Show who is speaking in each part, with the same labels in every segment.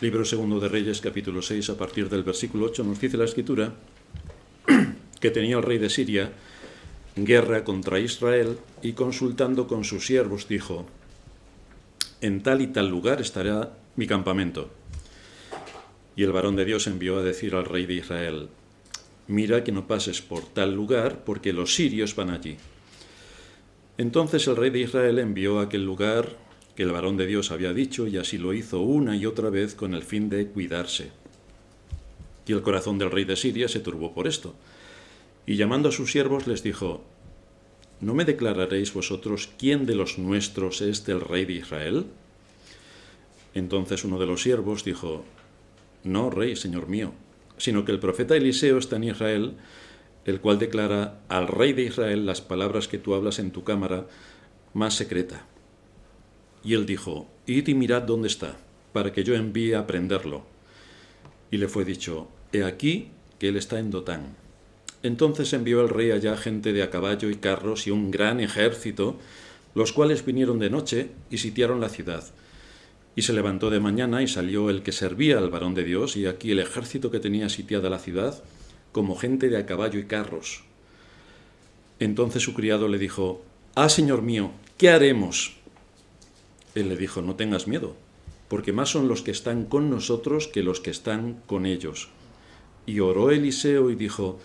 Speaker 1: Libro segundo de Reyes, capítulo 6, a partir del versículo 8, nos dice la Escritura que tenía el rey de Siria guerra contra Israel y consultando con sus siervos dijo: en tal y tal lugar estará mi campamento. Y el varón de Dios envió a decir al rey de Israel: mira que no pases por tal lugar, porque los sirios van allí. Entonces el rey de Israel envió a aquel lugar que el varón de Dios había dicho, y así lo hizo una y otra vez con el fin de cuidarse. Y el corazón del rey de Siria se turbó por esto. Y llamando a sus siervos les dijo: ¿no me declararéis vosotros quién de los nuestros es del rey de Israel? Entonces uno de los siervos dijo: no, rey, señor mío, sino que el profeta Eliseo está en Israel, el cual declara al rey de Israel las palabras que tú hablas en tu cámara más secreta. Y él dijo: id y mirad dónde está, para que yo envíe a prenderlo. Y le fue dicho: he aquí que él está en Dotán. Entonces envió el rey allá gente de a caballo y carros y un gran ejército, los cuales vinieron de noche y sitiaron la ciudad. Y se levantó de mañana y salió el que servía al varón de Dios, y aquí el ejército que tenía sitiada la ciudad, como gente de a caballo y carros. Entonces su criado le dijo: ah, señor mío, ¿qué haremos? Él le dijo: no tengas miedo, porque más son los que están con nosotros que los que están con ellos. Y oró Eliseo y dijo: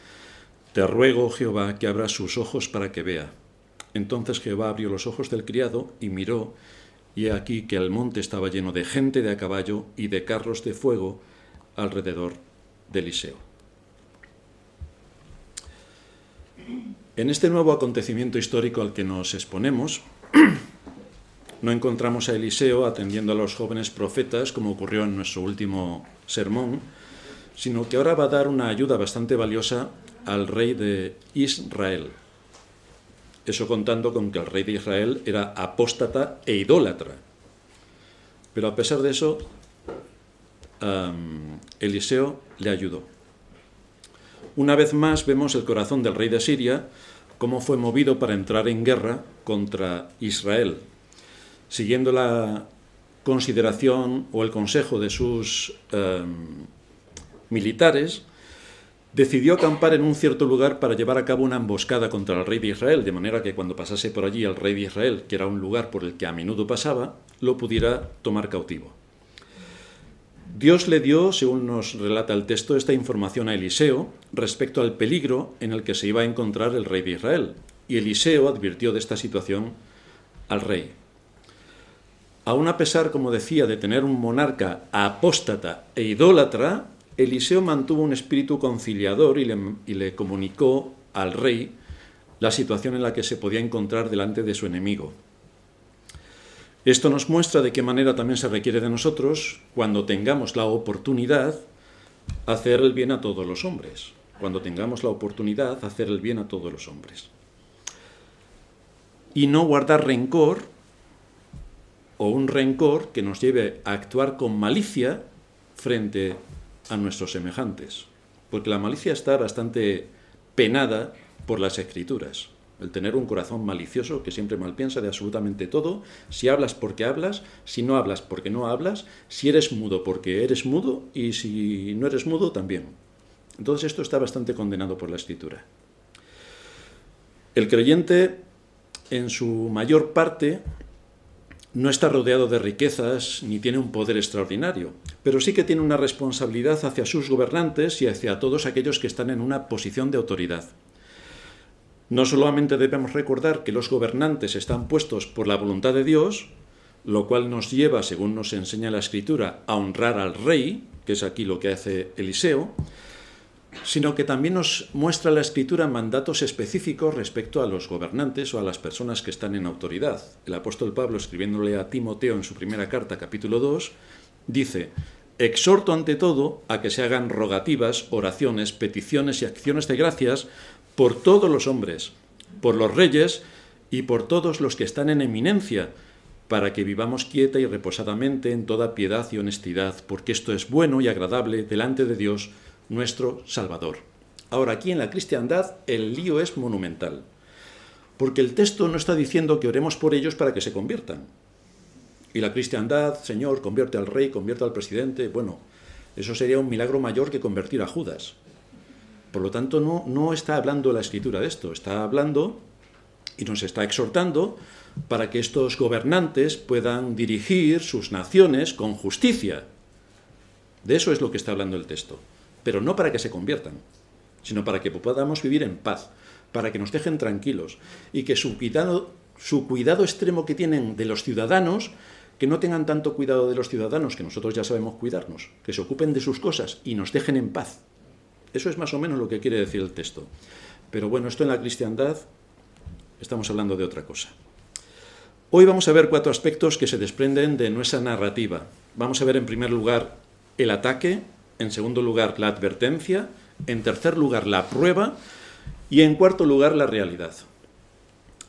Speaker 1: te ruego, Jehová, que abra sus ojos para que vea. Entonces Jehová abrió los ojos del criado y miró, y he aquí que el monte estaba lleno de gente de a caballo y de carros de fuego alrededor de Eliseo. En este nuevo acontecimiento histórico al que nos exponemos, no encontramos a Eliseo atendiendo a los jóvenes profetas, como ocurrió en nuestro último sermón, sino que ahora va a dar una ayuda bastante valiosa al rey de Israel. Eso contando con que el rey de Israel era apóstata e idólatra. Pero a pesar de eso, Eliseo le ayudó. Una vez más vemos el corazón del rey de Siria, cómo fue movido para entrar en guerra contra Israel. Siguiendo la consideración o el consejo de sus militares, decidió acampar en un cierto lugar para llevar a cabo una emboscada contra el rey de Israel, de manera que cuando pasase por allí el rey de Israel, que era un lugar por el que a menudo pasaba, lo pudiera tomar cautivo. Dios le dio, según nos relata el texto, esta información a Eliseo respecto al peligro en el que se iba a encontrar el rey de Israel, y Eliseo advirtió de esta situación al rey. Aún a pesar, como decía, de tener un monarca apóstata e idólatra, Eliseo mantuvo un espíritu conciliador y le comunicó al rey la situación en la que se podía encontrar delante de su enemigo. Esto nos muestra de qué manera también se requiere de nosotros, cuando tengamos la oportunidad, hacer el bien a todos los hombres. Cuando tengamos la oportunidad, hacer el bien a todos los hombres. Y no guardar rencor, o un rencor que nos lleve a actuar con malicia frente a nuestros semejantes. Porque la malicia está bastante penada por las Escrituras. El tener un corazón malicioso que siempre malpiensa de absolutamente todo. Si hablas porque hablas, si no hablas porque no hablas, si eres mudo porque eres mudo y si no eres mudo también. Entonces esto está bastante condenado por la Escritura. El creyente, en su mayor parte, no está rodeado de riquezas ni tiene un poder extraordinario, pero sí que tiene una responsabilidad hacia sus gobernantes y hacia todos aquellos que están en una posición de autoridad. No solamente debemos recordar que los gobernantes están puestos por la voluntad de Dios, lo cual nos lleva, según nos enseña la Escritura, a honrar al rey, que es aquí lo que hace Eliseo, sino que también nos muestra la Escritura mandatos específicos respecto a los gobernantes o a las personas que están en autoridad. El apóstol Pablo, escribiéndole a Timoteo en su primera carta, capítulo 2, dice: exhorto ante todo a que se hagan rogativas, oraciones, peticiones y acciones de gracias por todos los hombres, por los reyes y por todos los que están en eminencia, para que vivamos quieta y reposadamente en toda piedad y honestidad, porque esto es bueno y agradable delante de Dios, nuestro Salvador. Ahora, aquí en la cristiandad el lío es monumental, porque el texto no está diciendo que oremos por ellos para que se conviertan. Y la cristiandad, Señor, convierte al rey, convierte al presidente. Bueno, eso sería un milagro mayor que convertir a Judas. Por lo tanto, no está hablando la Escritura de esto, está hablando y nos está exhortando para que estos gobernantes puedan dirigir sus naciones con justicia. De eso es lo que está hablando el texto. Pero no para que se conviertan, sino para que podamos vivir en paz, para que nos dejen tranquilos y que su cuidado extremo que tienen de los ciudadanos, que no tengan tanto cuidado de los ciudadanos, que nosotros ya sabemos cuidarnos, que se ocupen de sus cosas y nos dejen en paz. Eso es más o menos lo que quiere decir el texto. Pero bueno, esto en la cristiandad estamos hablando de otra cosa. Hoy vamos a ver 4 aspectos que se desprenden de nuestra narrativa. Vamos a ver en primer lugar el ataque, en segundo lugar la advertencia, en tercer lugar la prueba y en cuarto lugar la realidad.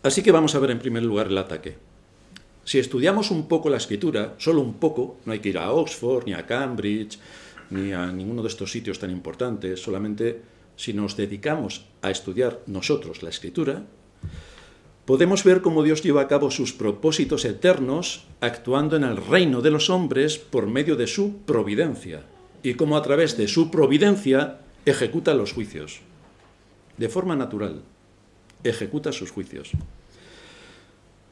Speaker 1: Así que vamos a ver en primer lugar el ataque. Si estudiamos un poco la Escritura, solo un poco, no hay que ir a Oxford, ni a Cambridge, ni a ninguno de estos sitios tan importantes, solamente si nos dedicamos a estudiar nosotros la Escritura, podemos ver cómo Dios lleva a cabo sus propósitos eternos actuando en el reino de los hombres por medio de su providencia, y cómo a través de su providencia ejecuta los juicios. De forma natural, ejecuta sus juicios.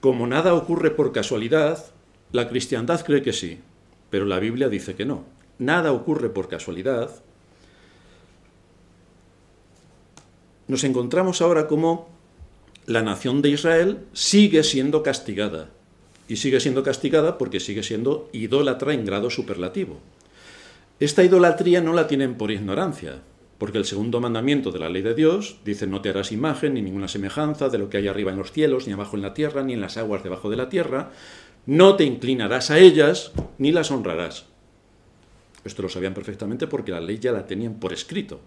Speaker 1: Como nada ocurre por casualidad, la cristiandad cree que sí, pero la Biblia dice que no. Nada ocurre por casualidad. Nos encontramos ahora como la nación de Israel sigue siendo castigada. Y sigue siendo castigada porque sigue siendo idólatra en grado superlativo. Esta idolatría no la tienen por ignorancia, porque el segundo mandamiento de la ley de Dios dice: no te harás imagen ni ninguna semejanza de lo que hay arriba en los cielos, ni abajo en la tierra, ni en las aguas debajo de la tierra. No te inclinarás a ellas, ni las honrarás. Esto lo sabían perfectamente porque la ley ya la tenían por escrito.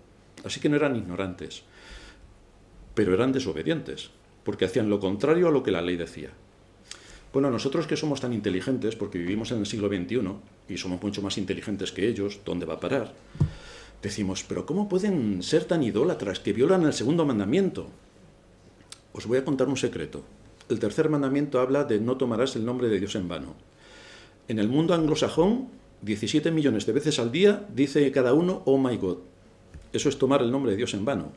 Speaker 1: Así que no eran ignorantes, pero eran desobedientes, porque hacían lo contrario a lo que la ley decía. Bueno, nosotros que somos tan inteligentes, porque vivimos en el siglo XXI, y somos mucho más inteligentes que ellos, ¿dónde va a parar? Decimos, pero ¿cómo pueden ser tan idólatras que violan el segundo mandamiento? Os voy a contar un secreto. El tercer mandamiento habla de no tomarás el nombre de Dios en vano. En el mundo anglosajón, 17 millones de veces al día dice cada uno, oh my God. Eso es tomar el nombre de Dios en vano.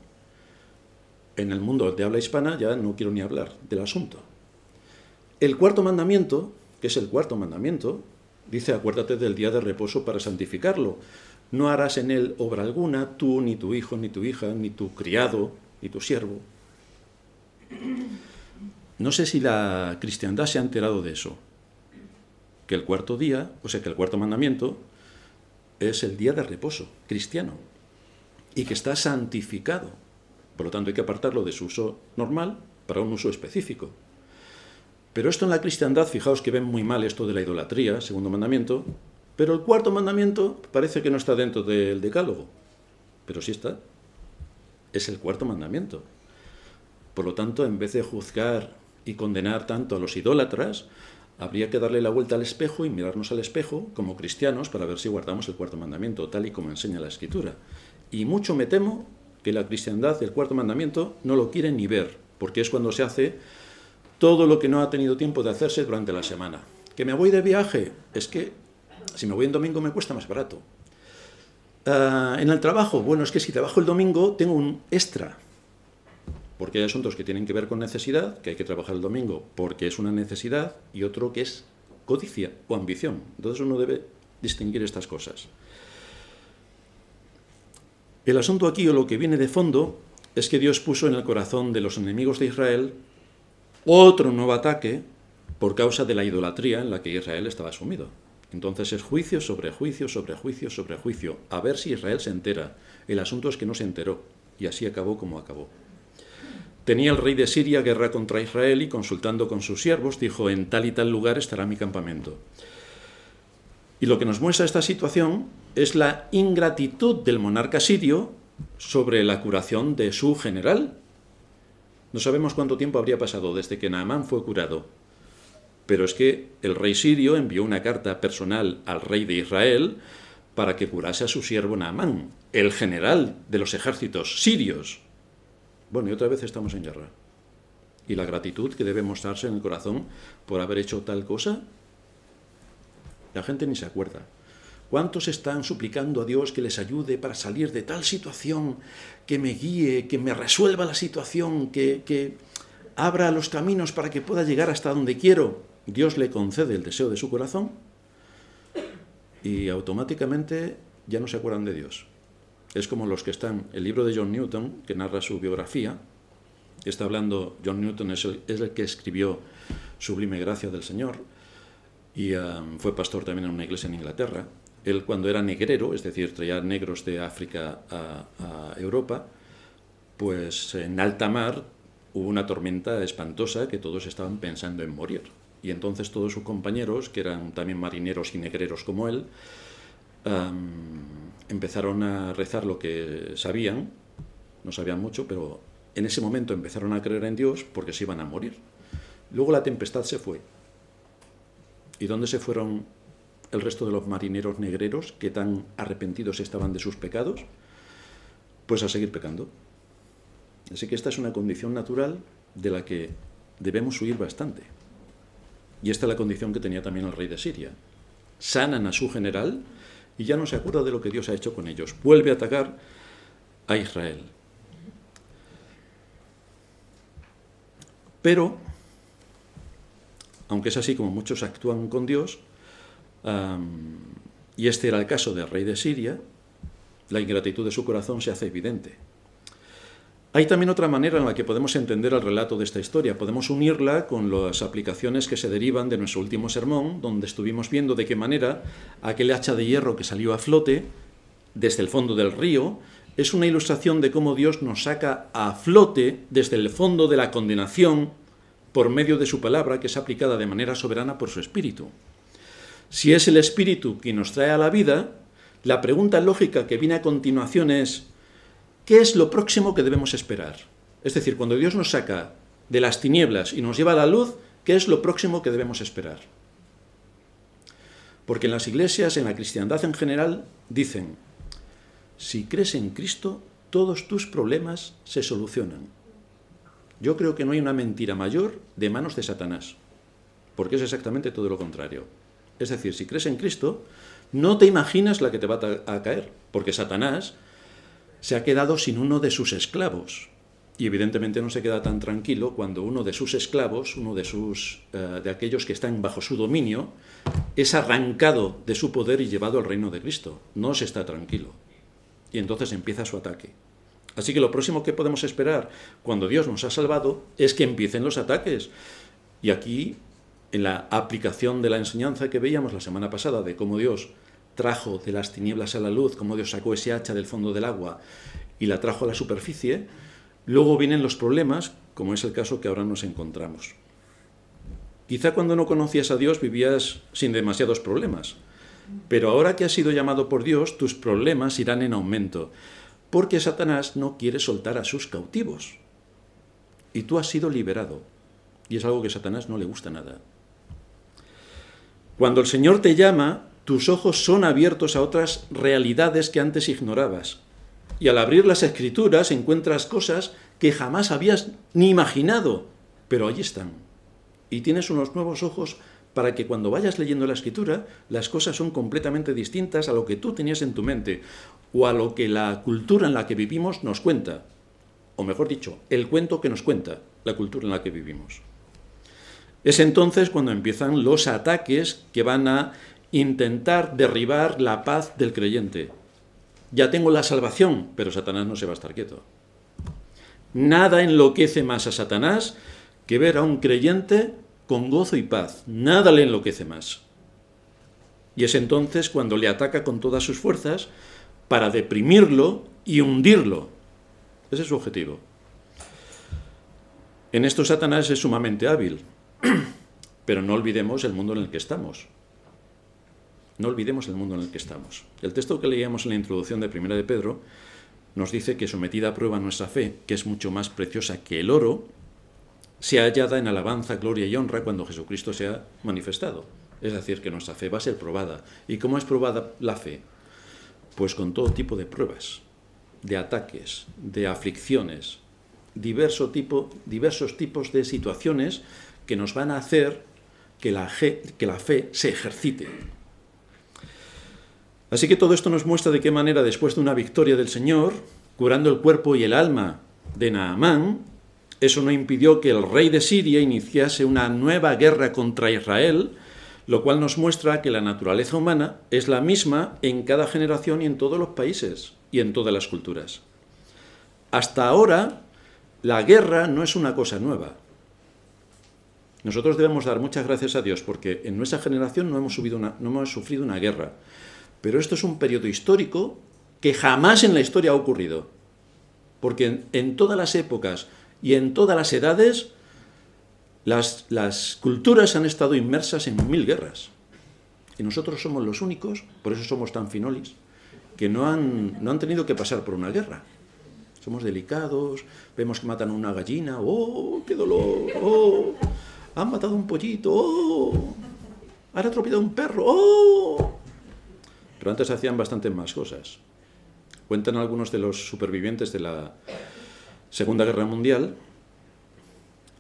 Speaker 1: En el mundo de habla hispana ya no quiero ni hablar del asunto. El cuarto mandamiento, que es el cuarto mandamiento, dice: acuérdate del día de reposo para santificarlo. No harás en él obra alguna, tú, ni tu hijo, ni tu hija, ni tu criado, ni tu siervo. No sé si la cristiandad se ha enterado de eso. Que el cuarto día, o sea que el cuarto mandamiento, es el día de reposo cristiano. Y que está santificado. Por lo tanto hay que apartarlo de su uso normal para un uso específico. Pero esto en la cristiandad, fijaos que ven muy mal esto de la idolatría, segundo mandamiento, pero el cuarto mandamiento parece que no está dentro del decálogo. Pero sí está. Es el cuarto mandamiento. Por lo tanto, en vez de juzgar y condenar tanto a los idólatras, habría que darle la vuelta al espejo y mirarnos al espejo como cristianos para ver si guardamos el cuarto mandamiento, tal y como enseña la Escritura. Y mucho me temo que la cristiandad, el cuarto mandamiento, no lo quiere ni ver, porque es cuando se hace todo lo que no ha tenido tiempo de hacerse durante la semana. ¿Que me voy de viaje? Es que si me voy en domingo me cuesta más barato. En el trabajo, bueno, es que si trabajo el domingo tengo un extra, porque hay asuntos que tienen que ver con necesidad, que hay que trabajar el domingo porque es una necesidad, y otro que es codicia o ambición. Entonces uno debe distinguir estas cosas. El asunto aquí, o lo que viene de fondo, es que Dios puso en el corazón de los enemigos de Israel otro nuevo ataque por causa de la idolatría en la que Israel estaba sumido. Entonces es juicio sobre juicio sobre juicio sobre juicio, a ver si Israel se entera. El asunto es que no se enteró, y así acabó como acabó. Tenía el rey de Siria guerra contra Israel y, consultando con sus siervos, dijo: en tal y tal lugar estará mi campamento. Y lo que nos muestra esta situación es la ingratitud del monarca sirio sobre la curación de su general. No sabemos cuánto tiempo habría pasado desde que Naamán fue curado, pero es que el rey sirio envió una carta personal al rey de Israel para que curase a su siervo Naamán, el general de los ejércitos sirios. Bueno, y otra vez estamos en guerra. ¿Y la gratitud que debe mostrarse en el corazón por haber hecho tal cosa? La gente ni se acuerda. ¿Cuántos están suplicando a Dios que les ayude para salir de tal situación, que me guíe, que me resuelva la situación, que abra los caminos para que pueda llegar hasta donde quiero? Dios le concede el deseo de su corazón y automáticamente ya no se acuerdan de Dios. Es como los que están, el libro de John Newton, que narra su biografía, está hablando, John Newton es el que escribió Sublime Gracia del Señor, y fue pastor también en una iglesia en Inglaterra. Él, cuando era negrero, es decir, traía negros de África a Europa, pues en alta mar hubo una tormenta espantosa que todos estaban pensando en morir. Y entonces todos sus compañeros, que eran también marineros y negreros como él, empezaron a rezar lo que sabían, no sabían mucho, pero en ese momento empezaron a creer en Dios porque se iban a morir. Luego la tempestad se fue. ¿Y dónde se fueron el resto de los marineros negreros que tan arrepentidos estaban de sus pecados? Pues a seguir pecando. Así que esta es una condición natural de la que debemos huir bastante. Y esta es la condición que tenía también el rey de Siria. Sanan a su general y ya no se acuerda de lo que Dios ha hecho con ellos. Vuelve a atacar a Israel. Pero, aunque es así como muchos actúan con Dios, y este era el caso del rey de Siria, la ingratitud de su corazón se hace evidente. Hay también otra manera en la que podemos entender el relato de esta historia. Podemos unirla con las aplicaciones que se derivan de nuestro último sermón, donde estuvimos viendo de qué manera aquel hacha de hierro que salió a flote desde el fondo del río es una ilustración de cómo Dios nos saca a flote desde el fondo de la condenación por medio de su palabra, que es aplicada de manera soberana por su Espíritu. Si es el Espíritu quien nos trae a la vida, la pregunta lógica que viene a continuación es: ¿qué es lo próximo que debemos esperar? Es decir, cuando Dios nos saca de las tinieblas y nos lleva a la luz, ¿qué es lo próximo que debemos esperar? Porque en las iglesias, en la cristiandad en general, dicen: si crees en Cristo, todos tus problemas se solucionan. Yo creo que no hay una mentira mayor de manos de Satanás, porque es exactamente todo lo contrario. Es decir, si crees en Cristo, no te imaginas la que te va a caer, porque Satanás se ha quedado sin uno de sus esclavos. Y evidentemente no se queda tan tranquilo cuando uno de sus esclavos, uno de aquellos que están bajo su dominio, es arrancado de su poder y llevado al reino de Cristo. No se está tranquilo. Y entonces empieza su ataque. Así que lo próximo que podemos esperar cuando Dios nos ha salvado es que empiecen los ataques. Y aquí, en la aplicación de la enseñanza que veíamos la semana pasada de cómo Dios trajo de las tinieblas a la luz, cómo Dios sacó ese hacha del fondo del agua y la trajo a la superficie, luego vienen los problemas, como es el caso que ahora nos encontramos. Quizá cuando no conocías a Dios vivías sin demasiados problemas, pero ahora que has sido llamado por Dios, tus problemas irán en aumento, porque Satanás no quiere soltar a sus cautivos. Y tú has sido liberado, y es algo que a Satanás no le gusta nada. Cuando el Señor te llama, tus ojos son abiertos a otras realidades que antes ignorabas. Y al abrir las Escrituras encuentras cosas que jamás habías ni imaginado, pero allí están. Y tienes unos nuevos ojos para que cuando vayas leyendo la Escritura, las cosas son completamente distintas a lo que tú tenías en tu mente, o a lo que la cultura en la que vivimos nos cuenta. O mejor dicho, el cuento que nos cuenta la cultura en la que vivimos. Es entonces cuando empiezan los ataques que van a intentar derribar la paz del creyente. Ya tengo la salvación, pero Satanás no se va a estar quieto. Nada enloquece más a Satanás que ver a un creyente con gozo y paz. Nada le enloquece más. Y es entonces cuando le ataca con todas sus fuerzas para deprimirlo y hundirlo. Ese es su objetivo. En esto Satanás es sumamente hábil. Pero no olvidemos el mundo en el que estamos. No olvidemos el mundo en el que estamos. El texto que leíamos en la introducción de 1 de Pedro nos dice que sometida a prueba nuestra fe, que es mucho más preciosa que el oro, sea hallada en alabanza, gloria y honra cuando Jesucristo sea manifestado. Es decir, que nuestra fe va a ser probada. ¿Y cómo es probada la fe? Pues con todo tipo de pruebas, de ataques, de aflicciones, diversos tipos de situaciones que nos van a hacer que la fe se ejercite. Así que todo esto nos muestra de qué manera, después de una victoria del Señor, curando el cuerpo y el alma de Naamán, eso no impidió que el rey de Siria iniciase una nueva guerra contra Israel, lo cual nos muestra que la naturaleza humana es la misma en cada generación y en todos los países y en todas las culturas. Hasta ahora, la guerra no es una cosa nueva. Nosotros debemos dar muchas gracias a Dios porque en nuestra generación no hemos sufrido una guerra. Pero esto es un periodo histórico que jamás en la historia ha ocurrido. Porque en todas las épocas y en todas las edades, las culturas han estado inmersas en 1000 guerras. Y nosotros somos los únicos, por eso somos tan finolis, que no han tenido que pasar por una guerra. Somos delicados, vemos que matan a una gallina, ¡oh, qué dolor! ¡Oh! Han matado un pollito, ¡oh! Han atropellado un perro, ¡oh! Pero antes hacían bastantes más cosas. Cuentan algunos de los supervivientes de la Segunda Guerra Mundial,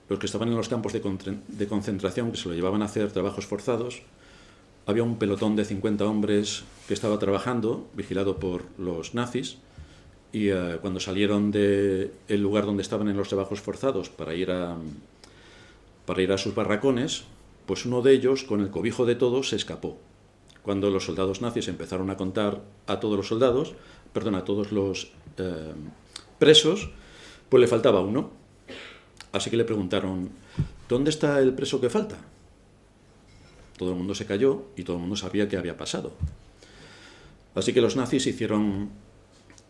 Speaker 1: los que estaban en los campos de concentración, que se lo llevaban a hacer trabajos forzados. Había un pelotón de 50 hombres que estaba trabajando, vigilado por los nazis, y cuando salieron del lugar donde estaban en los trabajos forzados para ir a sus barracones, pues uno de ellos, con el cobijo de todos, se escapó. Cuando los soldados nazis empezaron a contar a todos los presos, pues le faltaba uno. Así que le preguntaron, ¿dónde está el preso que falta? Todo el mundo se calló y todo el mundo sabía qué había pasado. Así que los nazis hicieron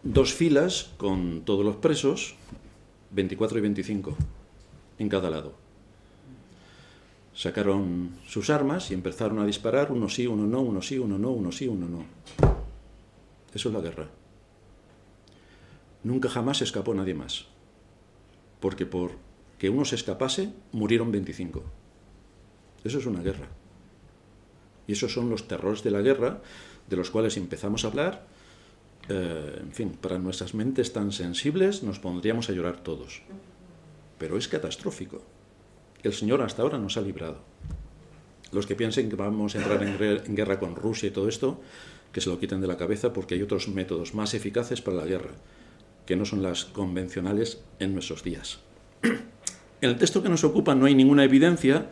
Speaker 1: 2 filas con todos los presos, 24 y 25, en cada lado. Sacaron sus armas y empezaron a disparar, uno sí, uno no, uno sí, uno no, uno sí, uno no. Eso es la guerra. Nunca jamás escapó nadie más. Porque por que uno se escapase, murieron 25. Eso es una guerra. Y esos son los terrores de la guerra, de los cuales empezamos a hablar. En fin, para nuestras mentes tan sensibles nos pondríamos a llorar todos. Pero es catastrófico. El Señor hasta ahora nos ha librado. Los que piensen que vamos a entrar en guerra con Rusia y todo esto, que se lo quiten de la cabeza porque hay otros métodos más eficaces para la guerra, que no son las convencionales en nuestros días. En el texto que nos ocupa no hay ninguna evidencia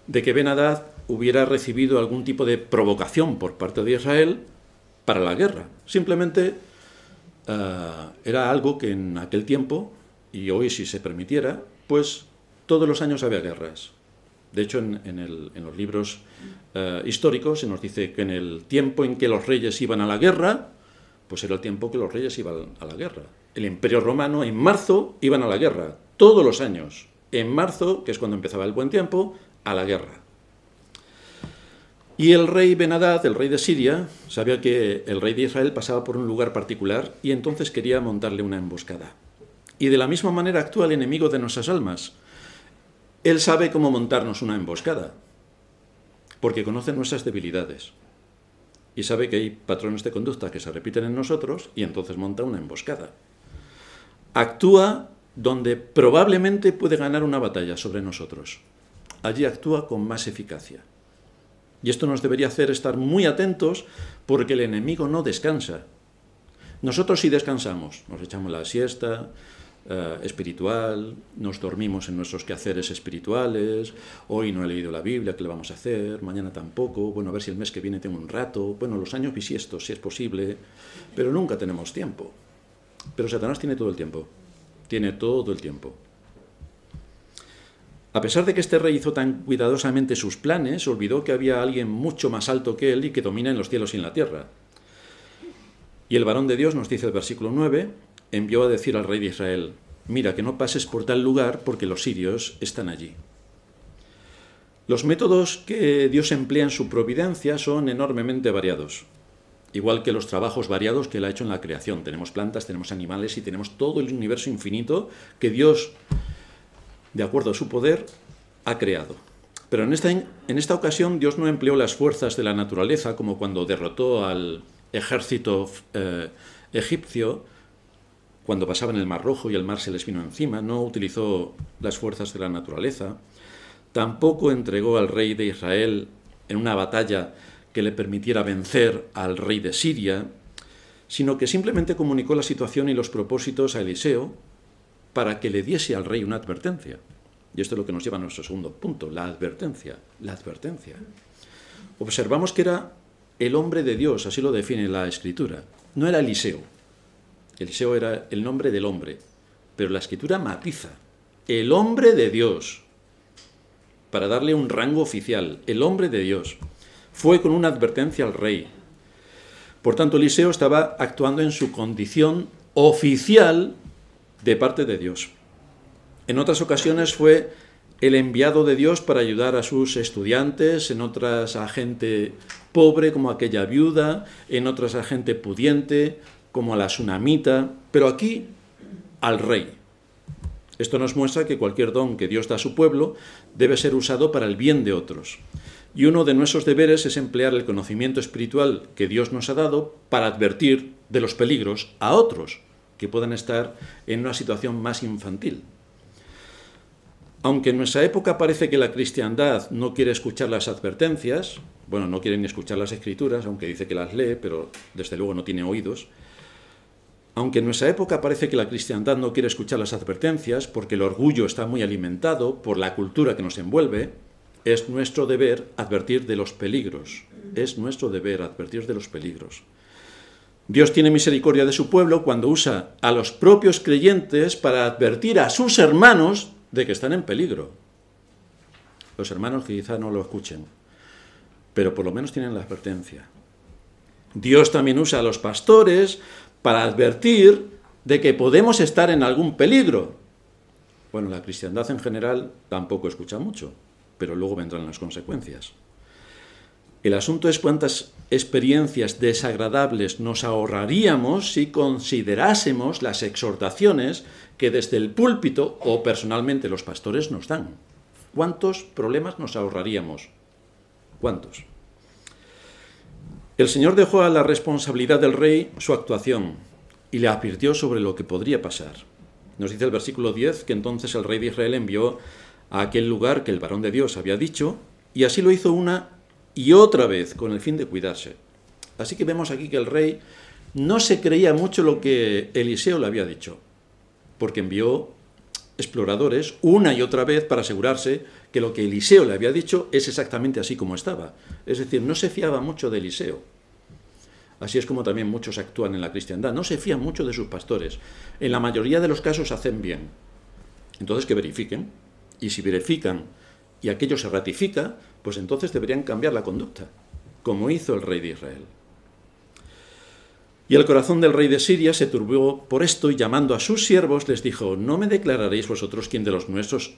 Speaker 1: de que Ben-Hadad hubiera recibido algún tipo de provocación por parte de Israel para la guerra. Simplemente era algo que en aquel tiempo, y hoy si se permitiera, pues todos los años había guerras. De hecho, en los libros históricos se nos dice que en el tiempo en que los reyes iban a la guerra, pues era el tiempo que los reyes iban a la guerra. El Imperio Romano en marzo iban a la guerra, todos los años. En marzo, que es cuando empezaba el buen tiempo, a la guerra. Y el rey Ben-Hadad, el rey de Siria, sabía que el rey de Israel pasaba por un lugar particular y entonces quería montarle una emboscada. Y de la misma manera actúa el enemigo de nuestras almas. Él sabe cómo montarnos una emboscada, porque conoce nuestras debilidades. Y sabe que hay patrones de conducta que se repiten en nosotros y entonces monta una emboscada. Actúa donde probablemente puede ganar una batalla sobre nosotros. Allí actúa con más eficacia. Y esto nos debería hacer estar muy atentos porque el enemigo no descansa. Nosotros sí descansamos, nos echamos la siesta espiritual, nos dormimos en nuestros quehaceres espirituales, hoy no he leído la Biblia, ¿qué le vamos a hacer? Mañana tampoco, bueno, a ver si el mes que viene tengo un rato, bueno, los años bisiestos, si es posible, pero nunca tenemos tiempo. Pero Satanás tiene todo el tiempo. Tiene todo el tiempo. A pesar de que este rey hizo tan cuidadosamente sus planes, olvidó que había alguien mucho más alto que él y que domina en los cielos y en la tierra. Y el varón de Dios, nos dice el versículo 9, envió a decir al rey de Israel, mira, que no pases por tal lugar porque los sirios están allí. Los métodos que Dios emplea en su providencia son enormemente variados. Igual que los trabajos variados que Él ha hecho en la creación. Tenemos plantas, tenemos animales y tenemos todo el universo infinito que Dios, de acuerdo a su poder, ha creado. Pero en esta ocasión Dios no empleó las fuerzas de la naturaleza como cuando derrotó al ejército egipcio, cuando pasaban el Mar Rojo y el mar se les vino encima. No utilizó las fuerzas de la naturaleza. Tampoco entregó al rey de Israel en una batalla que le permitiera vencer al rey de Siria, sino que simplemente comunicó la situación y los propósitos a Eliseo para que le diese al rey una advertencia. Y esto es lo que nos lleva a nuestro segundo punto, la advertencia. La advertencia. Observamos que era el hombre de Dios, así lo define la Escritura. No era Eliseo. Eliseo era el nombre del hombre, pero la Escritura matiza. El hombre de Dios, para darle un rango oficial, el hombre de Dios, fue con una advertencia al rey. Por tanto, Eliseo estaba actuando en su condición oficial de parte de Dios. En otras ocasiones fue el enviado de Dios para ayudar a sus estudiantes, en otras a gente pobre como aquella viuda, en otras a gente pudiente como a la sunamita, pero aquí al rey. Esto nos muestra que cualquier don que Dios da a su pueblo debe ser usado para el bien de otros. Y uno de nuestros deberes es emplear el conocimiento espiritual que Dios nos ha dado para advertir de los peligros a otros que puedan estar en una situación más infantil. Aunque en nuestra época parece que la cristiandad no quiere escuchar las advertencias, bueno, no quiere ni escuchar las escrituras, aunque dice que las lee, pero desde luego no tiene oídos. Aunque en nuestra época parece que la cristiandad no quiere escuchar las advertencias porque el orgullo está muy alimentado por la cultura que nos envuelve, es nuestro deber advertir de los peligros. Es nuestro deber advertir de los peligros. Dios tiene misericordia de su pueblo cuando usa a los propios creyentes para advertir a sus hermanos de que están en peligro. Los hermanos que quizá no lo escuchen, pero por lo menos tienen la advertencia. Dios también usa a los pastores para advertir de que podemos estar en algún peligro. Bueno, la cristiandad en general tampoco escucha mucho, pero luego vendrán las consecuencias. El asunto es cuántas experiencias desagradables nos ahorraríamos si considerásemos las exhortaciones que desde el púlpito o personalmente los pastores nos dan. ¿Cuántos problemas nos ahorraríamos? ¿Cuántos? El Señor dejó a la responsabilidad del rey su actuación y le advirtió sobre lo que podría pasar. Nos dice el versículo 10 que entonces el rey de Israel envió a aquel lugar que el varón de Dios había dicho, y así lo hizo una y otra vez con el fin de cuidarse. Así que vemos aquí que el rey no se creía mucho lo que Eliseo le había dicho, porque envió exploradores una y otra vez para asegurarse que lo que Eliseo le había dicho es exactamente así como estaba. Es decir, no se fiaba mucho de Eliseo. Así es como también muchos actúan en la cristiandad. No se fían mucho de sus pastores. En la mayoría de los casos hacen bien. Entonces que verifiquen. Y si verifican y aquello se ratifica, pues entonces deberían cambiar la conducta, como hizo el rey de Israel. Y el corazón del rey de Siria se turbó por esto y llamando a sus siervos les dijo: ¿no me declararéis vosotros quién de los nuestros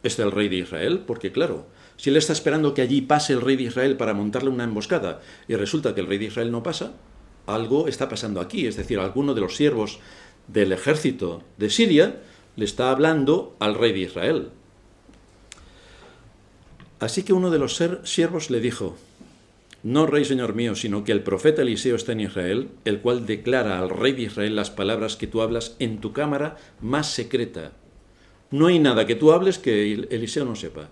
Speaker 1: es el rey de Israel? Porque claro, si él está esperando que allí pase el rey de Israel para montarle una emboscada y resulta que el rey de Israel no pasa, algo está pasando aquí. Es decir, alguno de los siervos del ejército de Siria le está hablando al rey de Israel. Así que uno de los siervos le dijo: no, rey señor mío, sino que el profeta Eliseo está en Israel, el cual declara al rey de Israel las palabras que tú hablas en tu cámara más secreta. No hay nada que tú hables que Eliseo no sepa.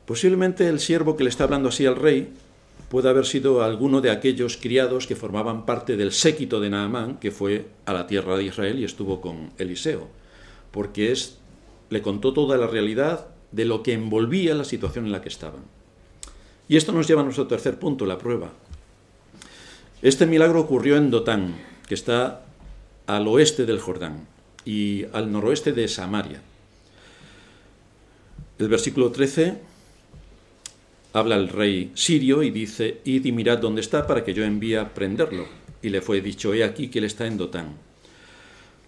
Speaker 1: Posiblemente el siervo que le está hablando así al rey puede haber sido alguno de aquellos criados que formaban parte del séquito de Naamán, que fue a la tierra de Israel y estuvo con Eliseo, porque le contó toda la realidad de lo que envolvía la situación en la que estaban. Y esto nos lleva a nuestro tercer punto, la prueba. Este milagro ocurrió en Dotán, que está al oeste del Jordán y al noroeste de Samaria. El versículo 13 habla el rey sirio y dice: id y mirad dónde está para que yo envíe a prenderlo. Y le fue dicho: he aquí que él está en Dotán.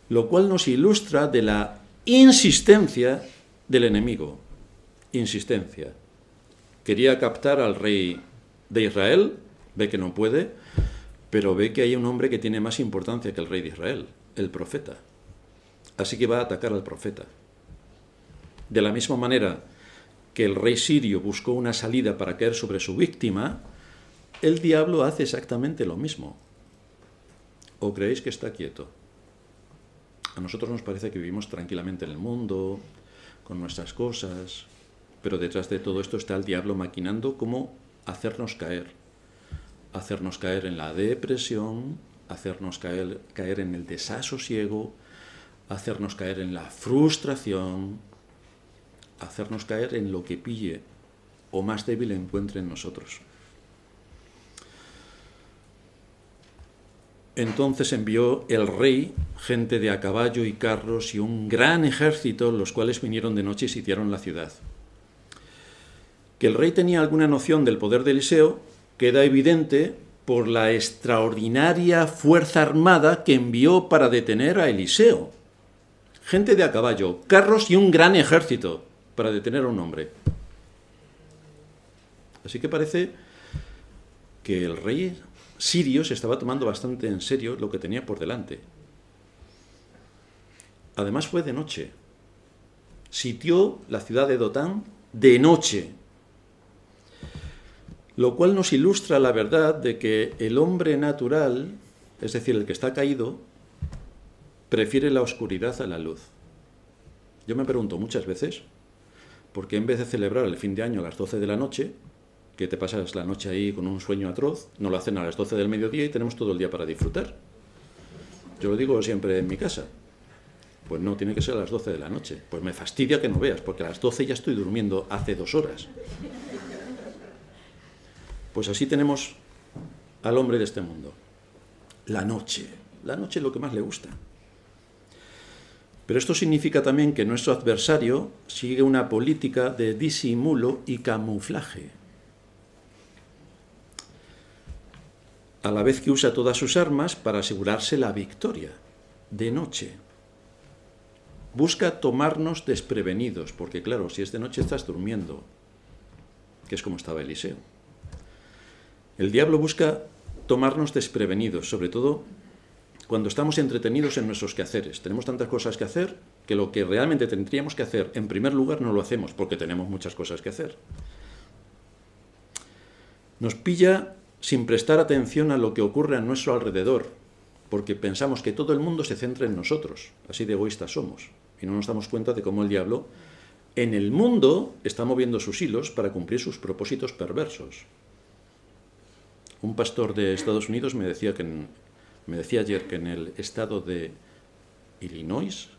Speaker 1: Lo cual nos ilustra de la insistencia del enemigo. Insistencia. Quería captar al rey de Israel, ve que no puede, pero ve que hay un hombre que tiene más importancia que el rey de Israel, el profeta. Así que va a atacar al profeta. De la misma manera que el rey sirio buscó una salida para caer sobre su víctima, el diablo hace exactamente lo mismo. ¿O creéis que está quieto? A nosotros nos parece que vivimos tranquilamente en el mundo, con nuestras cosas. pero detrás de todo esto está el diablo maquinando cómo hacernos caer en la depresión, hacernos caer en el desasosiego, hacernos caer en la frustración, hacernos caer en lo que pille o más débil encuentre en nosotros. Entonces envió el rey gente de a caballo y carros y un gran ejército, los cuales vinieron de noche y sitiaron la ciudad. Que el rey tenía alguna noción del poder de Eliseo queda evidente por la extraordinaria fuerza armada que envió para detener a Eliseo. Gente de a caballo, carros y un gran ejército para detener a un hombre. Así que parece que el rey sirio se estaba tomando bastante en serio lo que tenía por delante. Además fue de noche. Sitió la ciudad de Dotán de noche. Lo cual nos ilustra la verdad de que el hombre natural, es decir, el que está caído, prefiere la oscuridad a la luz. Yo me pregunto muchas veces, ¿por qué en vez de celebrar el fin de año a las 12 de la noche, que te pasas la noche ahí con un sueño atroz, no lo hacen a las 12 del mediodía y tenemos todo el día para disfrutar? Yo lo digo siempre en mi casa. Pues no, tiene que ser a las 12 de la noche. Pues me fastidia que no veas, porque a las 12 ya estoy durmiendo hace 2 horas. Pues así tenemos al hombre de este mundo. La noche es lo que más le gusta. Pero esto significa también que nuestro adversario sigue una política de disimulo y camuflaje. A la vez que usa todas sus armas para asegurarse la victoria, de noche. Busca tomarnos desprevenidos, porque claro, si es de noche estás durmiendo, que es como estaba Eliseo. El diablo busca tomarnos desprevenidos, sobre todo cuando estamos entretenidos en nuestros quehaceres. Tenemos tantas cosas que hacer que lo que realmente tendríamos que hacer, en primer lugar, no lo hacemos, porque tenemos muchas cosas que hacer. Nos pilla sin prestar atención a lo que ocurre a nuestro alrededor, porque pensamos que todo el mundo se centra en nosotros, así de egoístas somos, y no nos damos cuenta de cómo el diablo en el mundo está moviendo sus hilos para cumplir sus propósitos perversos. Un pastor de Estados Unidos me decía ayer que en el estado de Illinois,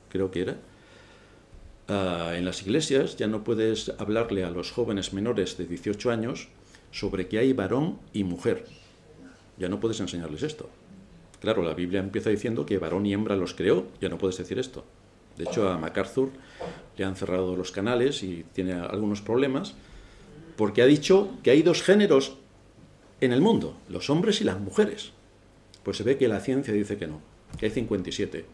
Speaker 1: creo que era, en las iglesias ya no puedes hablarle a los jóvenes menores de 18 años sobre que hay varón y mujer. Ya no puedes enseñarles esto. Claro, la Biblia empieza diciendo que varón y hembra los creó, ya no puedes decir esto. De hecho, a MacArthur le han cerrado los canales y tiene algunos problemas porque ha dicho que hay 2 géneros en el mundo, los hombres y las mujeres. Pues se ve que la ciencia dice que no, que hay 57.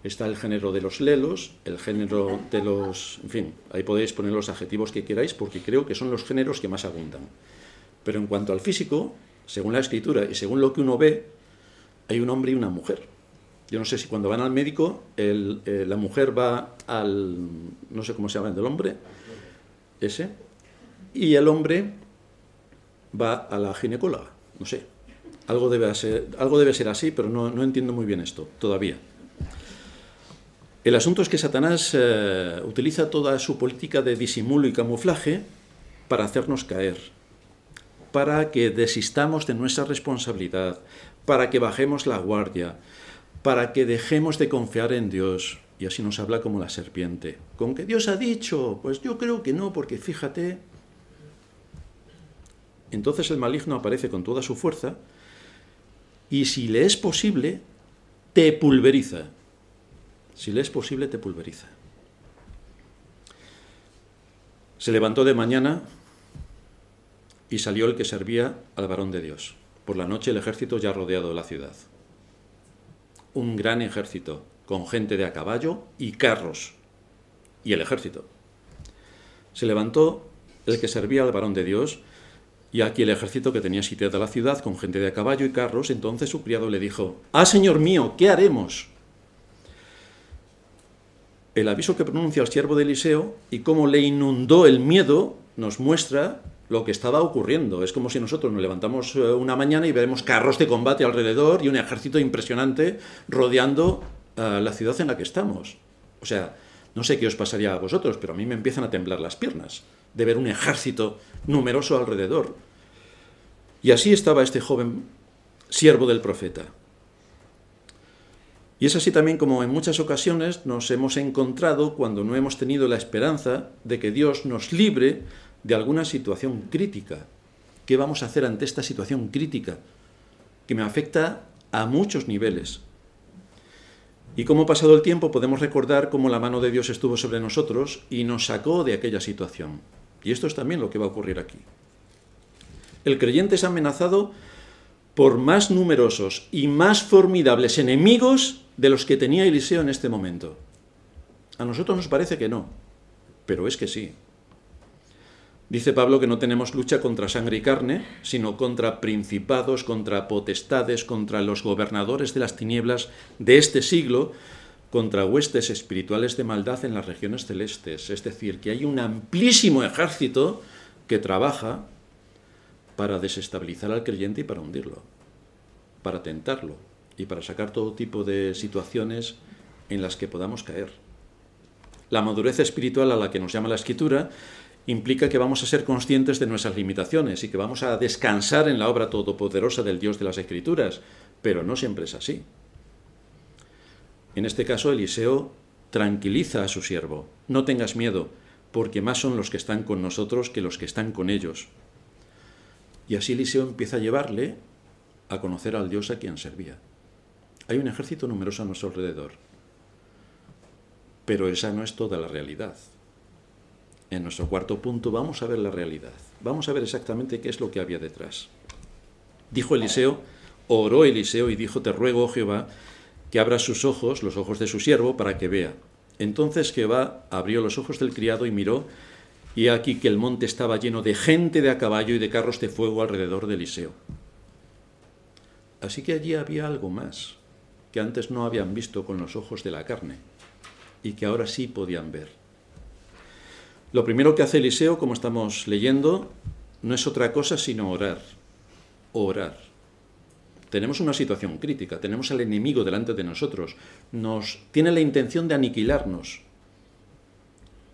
Speaker 1: Está el género de los lelos, el género de los... En fin, ahí podéis poner los adjetivos que queráis porque creo que son los géneros que más abundan. Pero en cuanto al físico, según la Escritura y según lo que uno ve, hay un hombre y una mujer. Yo no sé si cuando van al médico, la mujer va al... no sé cómo se llama el del hombre, ese, y el hombre va a la ginecóloga, no sé. Algo debe ser así, pero no entiendo muy bien esto todavía. El asunto es que Satanás utiliza toda su política de disimulo y camuflaje para hacernos caer, para que desistamos de nuestra responsabilidad, para que bajemos la guardia, para que dejemos de confiar en Dios. Y así nos habla como la serpiente. ¿Con que Dios ha dicho? Pues yo creo que no, porque fíjate. Entonces el maligno aparece con toda su fuerza y si le es posible, te pulveriza. Si le es posible, te pulveriza. Se levantó de mañana y salió el que servía al varón de Dios. Por la noche el ejército ya ha rodeado la ciudad. Un gran ejército, con gente de a caballo y carros. Y el ejército. Se levantó el que servía al varón de Dios, y aquí el ejército que tenía sitiada la ciudad, con gente de a caballo y carros. Entonces su criado le dijo: «¡Ah, señor mío, qué haremos!». El aviso que pronuncia el siervo de Eliseo y cómo le inundó el miedo nos muestra lo que estaba ocurriendo. Es como si nosotros nos levantamos una mañana y veremos carros de combate alrededor y un ejército impresionante rodeando la ciudad en la que estamos. O sea, No sé qué os pasaría a vosotros, pero a mí me empiezan a temblar las piernas de ver un ejército numeroso alrededor. Y así estaba este joven siervo del profeta. Y es así también como en muchas ocasiones nos hemos encontrado cuando no hemos tenido la esperanza de que Dios nos libre de alguna situación crítica. ¿Qué vamos a hacer ante esta situación crítica que me afecta a muchos niveles? Y cómo pasado el tiempo podemos recordar cómo la mano de Dios estuvo sobre nosotros y nos sacó de aquella situación. Y esto es también lo que va a ocurrir aquí. El creyente es amenazado por más numerosos y más formidables enemigos de los que tenía Eliseo en este momento. A nosotros nos parece que no, pero es que sí. Dice Pablo que no tenemos lucha contra sangre y carne, sino contra principados, contra potestades, contra los gobernadores de las tinieblas de este siglo, contra huestes espirituales de maldad en las regiones celestes. Es decir, que hay un amplísimo ejército que trabaja para desestabilizar al creyente y para hundirlo, para tentarlo y para sacar todo tipo de situaciones en las que podamos caer. La madurez espiritual a la que nos llama la Escritura implica que vamos a ser conscientes de nuestras limitaciones y que vamos a descansar en la obra todopoderosa del Dios de las Escrituras, pero no siempre es así. En este caso, Eliseo tranquiliza a su siervo. No tengas miedo, porque más son los que están con nosotros que los que están con ellos. Y así Eliseo empieza a llevarle a conocer al Dios a quien servía. Hay un ejército numeroso a nuestro alrededor, pero esa no es toda la realidad. En nuestro cuarto punto vamos a ver la realidad. Vamos a ver exactamente qué es lo que había detrás. Dijo Eliseo, oró Eliseo y dijo, te ruego, oh Jehová, que abra sus ojos, los ojos de su siervo, para que vea. Entonces Jehová abrió los ojos del criado y miró, y aquí que el monte estaba lleno de gente de a caballo y de carros de fuego alrededor de Eliseo. Así que allí había algo más, que antes no habían visto con los ojos de la carne, y que ahora sí podían ver. Lo primero que hace Eliseo, como estamos leyendo, no es otra cosa sino orar. Orar. Tenemos una situación crítica, tenemos al enemigo delante de nosotros, tiene la intención de aniquilarnos.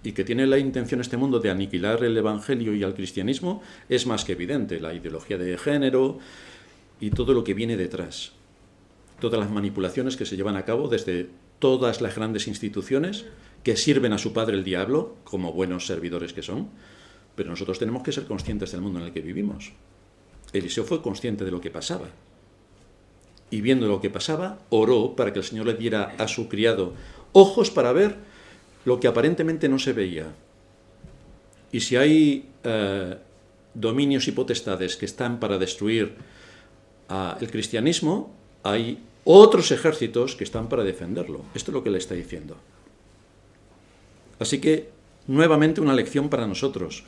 Speaker 1: Y que tiene la intención este mundo de aniquilar el Evangelio y al cristianismo es más que evidente. La ideología de género y todo lo que viene detrás. Todas las manipulaciones que se llevan a cabo desde todas las grandes instituciones que sirven a su padre el diablo, como buenos servidores que son, pero nosotros tenemos que ser conscientes del mundo en el que vivimos. Eliseo fue consciente de lo que pasaba, y viendo lo que pasaba, oró para que el Señor le diera a su criado ojos para ver lo que aparentemente no se veía. Y si hay dominios y potestades que están para destruir el cristianismo, hay otros ejércitos que están para defenderlo. Esto es lo que le está diciendo. Así que, nuevamente una lección para nosotros.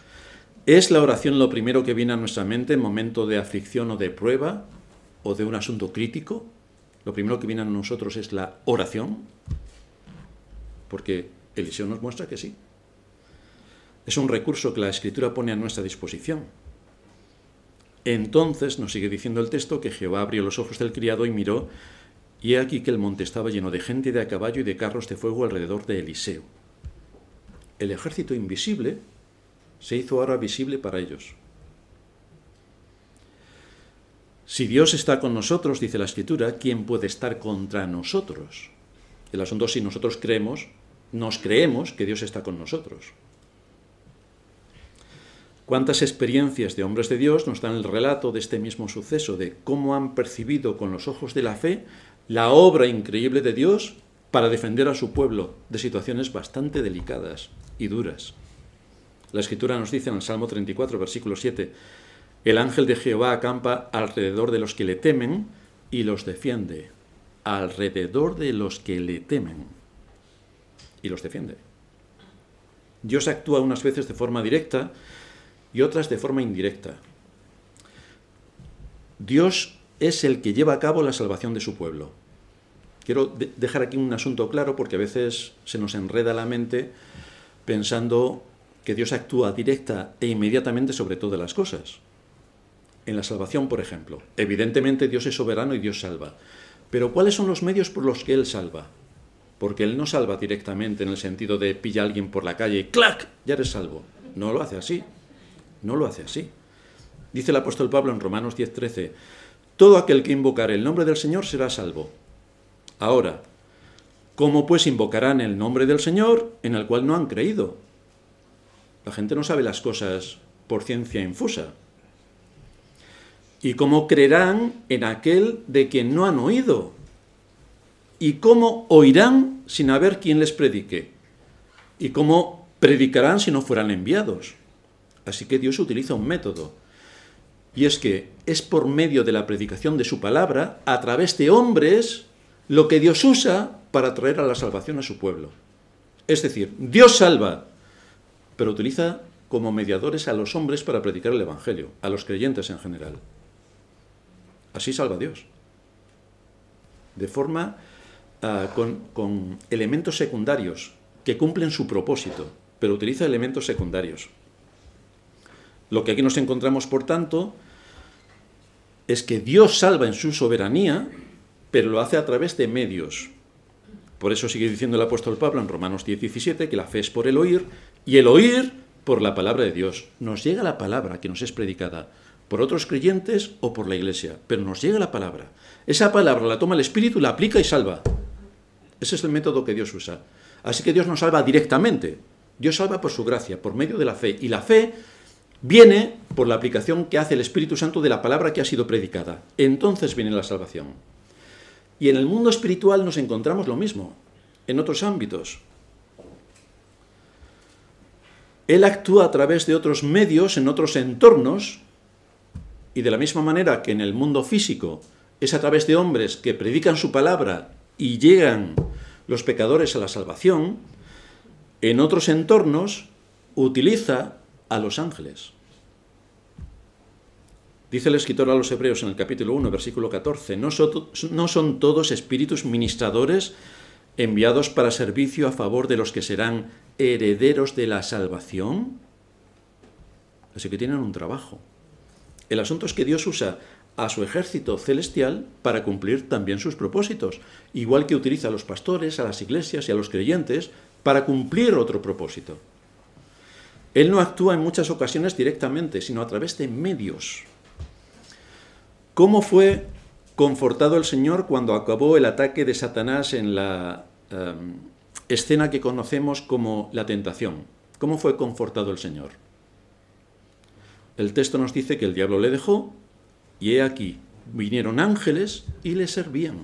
Speaker 1: ¿Es la oración lo primero que viene a nuestra mente en momento de aflicción o de prueba o de un asunto crítico? Lo primero que viene a nosotros es la oración, porque Eliseo nos muestra que sí. Es un recurso que la Escritura pone a nuestra disposición. Entonces, nos sigue diciendo el texto, que Jehová abrió los ojos del criado y miró, y he aquí que el monte estaba lleno de gente de a caballo y de carros de fuego alrededor de Eliseo. El ejército invisible se hizo ahora visible para ellos. Si Dios está con nosotros, dice la Escritura, ¿quién puede estar contra nosotros? El asunto es si nosotros nos creemos que Dios está con nosotros. ¿Cuántas experiencias de hombres de Dios nos dan el relato de este mismo suceso, de cómo han percibido con los ojos de la fe la obra increíble de Dios para defender a su pueblo de situaciones bastante delicadas y duras? La Escritura nos dice en el Salmo 34, versículo 7, el ángel de Jehová acampa alrededor de los que le temen y los defiende. Alrededor de los que le temen y los defiende. Dios actúa unas veces de forma directa y otras de forma indirecta. Dios es el que lleva a cabo la salvación de su pueblo. Quiero dejar aquí un asunto claro porque a veces se nos enreda la mente pensando que Dios actúa directa e inmediatamente sobre todas las cosas. En la salvación, por ejemplo, evidentemente Dios es soberano y Dios salva. Pero ¿cuáles son los medios por los que Él salva? porque Él no salva directamente en el sentido de pilla a alguien por la calle y ¡clac! Ya eres salvo. No lo hace así. No lo hace así. Dice el apóstol Pablo en Romanos 10:13, todo aquel que invocare el nombre del Señor será salvo. Ahora, ¿cómo pues invocarán el nombre del Señor en el cual no han creído? La gente no sabe las cosas por ciencia infusa. ¿Y cómo creerán en aquel de quien no han oído? ¿Y cómo oirán sin haber quien les predique? ¿Y cómo predicarán si no fueran enviados? Así que Dios utiliza un método. Y es que es por medio de la predicación de su palabra, a través de hombres, lo que Dios usa para traer a la salvación a su pueblo. Es decir, Dios salva, pero utiliza como mediadores a los hombres para predicar el Evangelio, a los creyentes en general. Así salva Dios. De forma con elementos secundarios que cumplen su propósito, pero utiliza elementos secundarios. Lo que aquí nos encontramos, por tanto, es que Dios salva en su soberanía, pero lo hace a través de medios. Por eso sigue diciendo el apóstol Pablo en Romanos 10:17 que la fe es por el oír, y el oír por la palabra de Dios. Nos llega la palabra que nos es predicada por otros creyentes o por la iglesia, pero nos llega la palabra. Esa palabra la toma el Espíritu, la aplica y salva. Ese es el método que Dios usa. Así que Dios no salva directamente. Dios salva por su gracia, por medio de la fe. Y la fe viene por la aplicación que hace el Espíritu Santo de la palabra que ha sido predicada. Entonces viene la salvación. Y en el mundo espiritual nos encontramos lo mismo, en otros ámbitos. Él actúa a través de otros medios, en otros entornos, y de la misma manera que en el mundo físico es a través de hombres que predican su palabra y llegan los pecadores a la salvación, en otros entornos utiliza a los ángeles. Dice el escritor a los Hebreos en el capítulo 1, versículo 14, ¿no son todos espíritus ministradores enviados para servicio a favor de los que serán herederos de la salvación? Así que tienen un trabajo. El asunto es que Dios usa a su ejército celestial para cumplir también sus propósitos, igual que utiliza a los pastores, a las iglesias y a los creyentes para cumplir otro propósito. Él no actúa en muchas ocasiones directamente, sino a través de medios. ¿Cómo fue confortado el Señor cuando acabó el ataque de Satanás en la escena que conocemos como la tentación? ¿Cómo fue confortado el Señor? El texto nos dice que el diablo le dejó y he aquí, vinieron ángeles y le servían.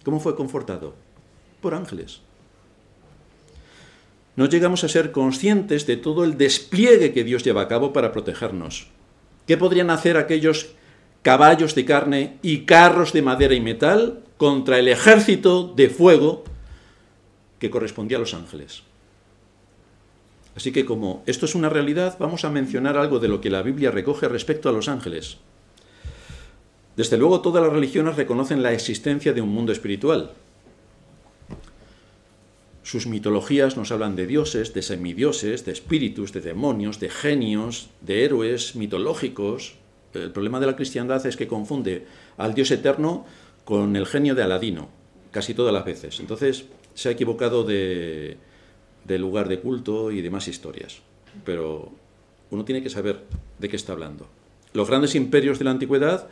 Speaker 1: ¿Cómo fue confortado? Por ángeles. No llegamos a ser conscientes de todo el despliegue que Dios lleva a cabo para protegernos. ¿Qué podrían hacer aquellos caballos de carne y carros de madera y metal contra el ejército de fuego que correspondía a los ángeles? Así que como esto es una realidad, vamos a mencionar algo de lo que la Biblia recoge respecto a los ángeles. Desde luego, todas las religiones reconocen la existencia de un mundo espiritual. Sus mitologías nos hablan de dioses, de semidioses, de espíritus, de demonios, de genios, de héroes mitológicos. El problema de la cristiandad es que confunde al Dios eterno con el genio de Aladino, casi todas las veces. Entonces, se ha equivocado de lugar de culto y demás historias. Pero uno tiene que saber de qué está hablando. Los grandes imperios de la antigüedad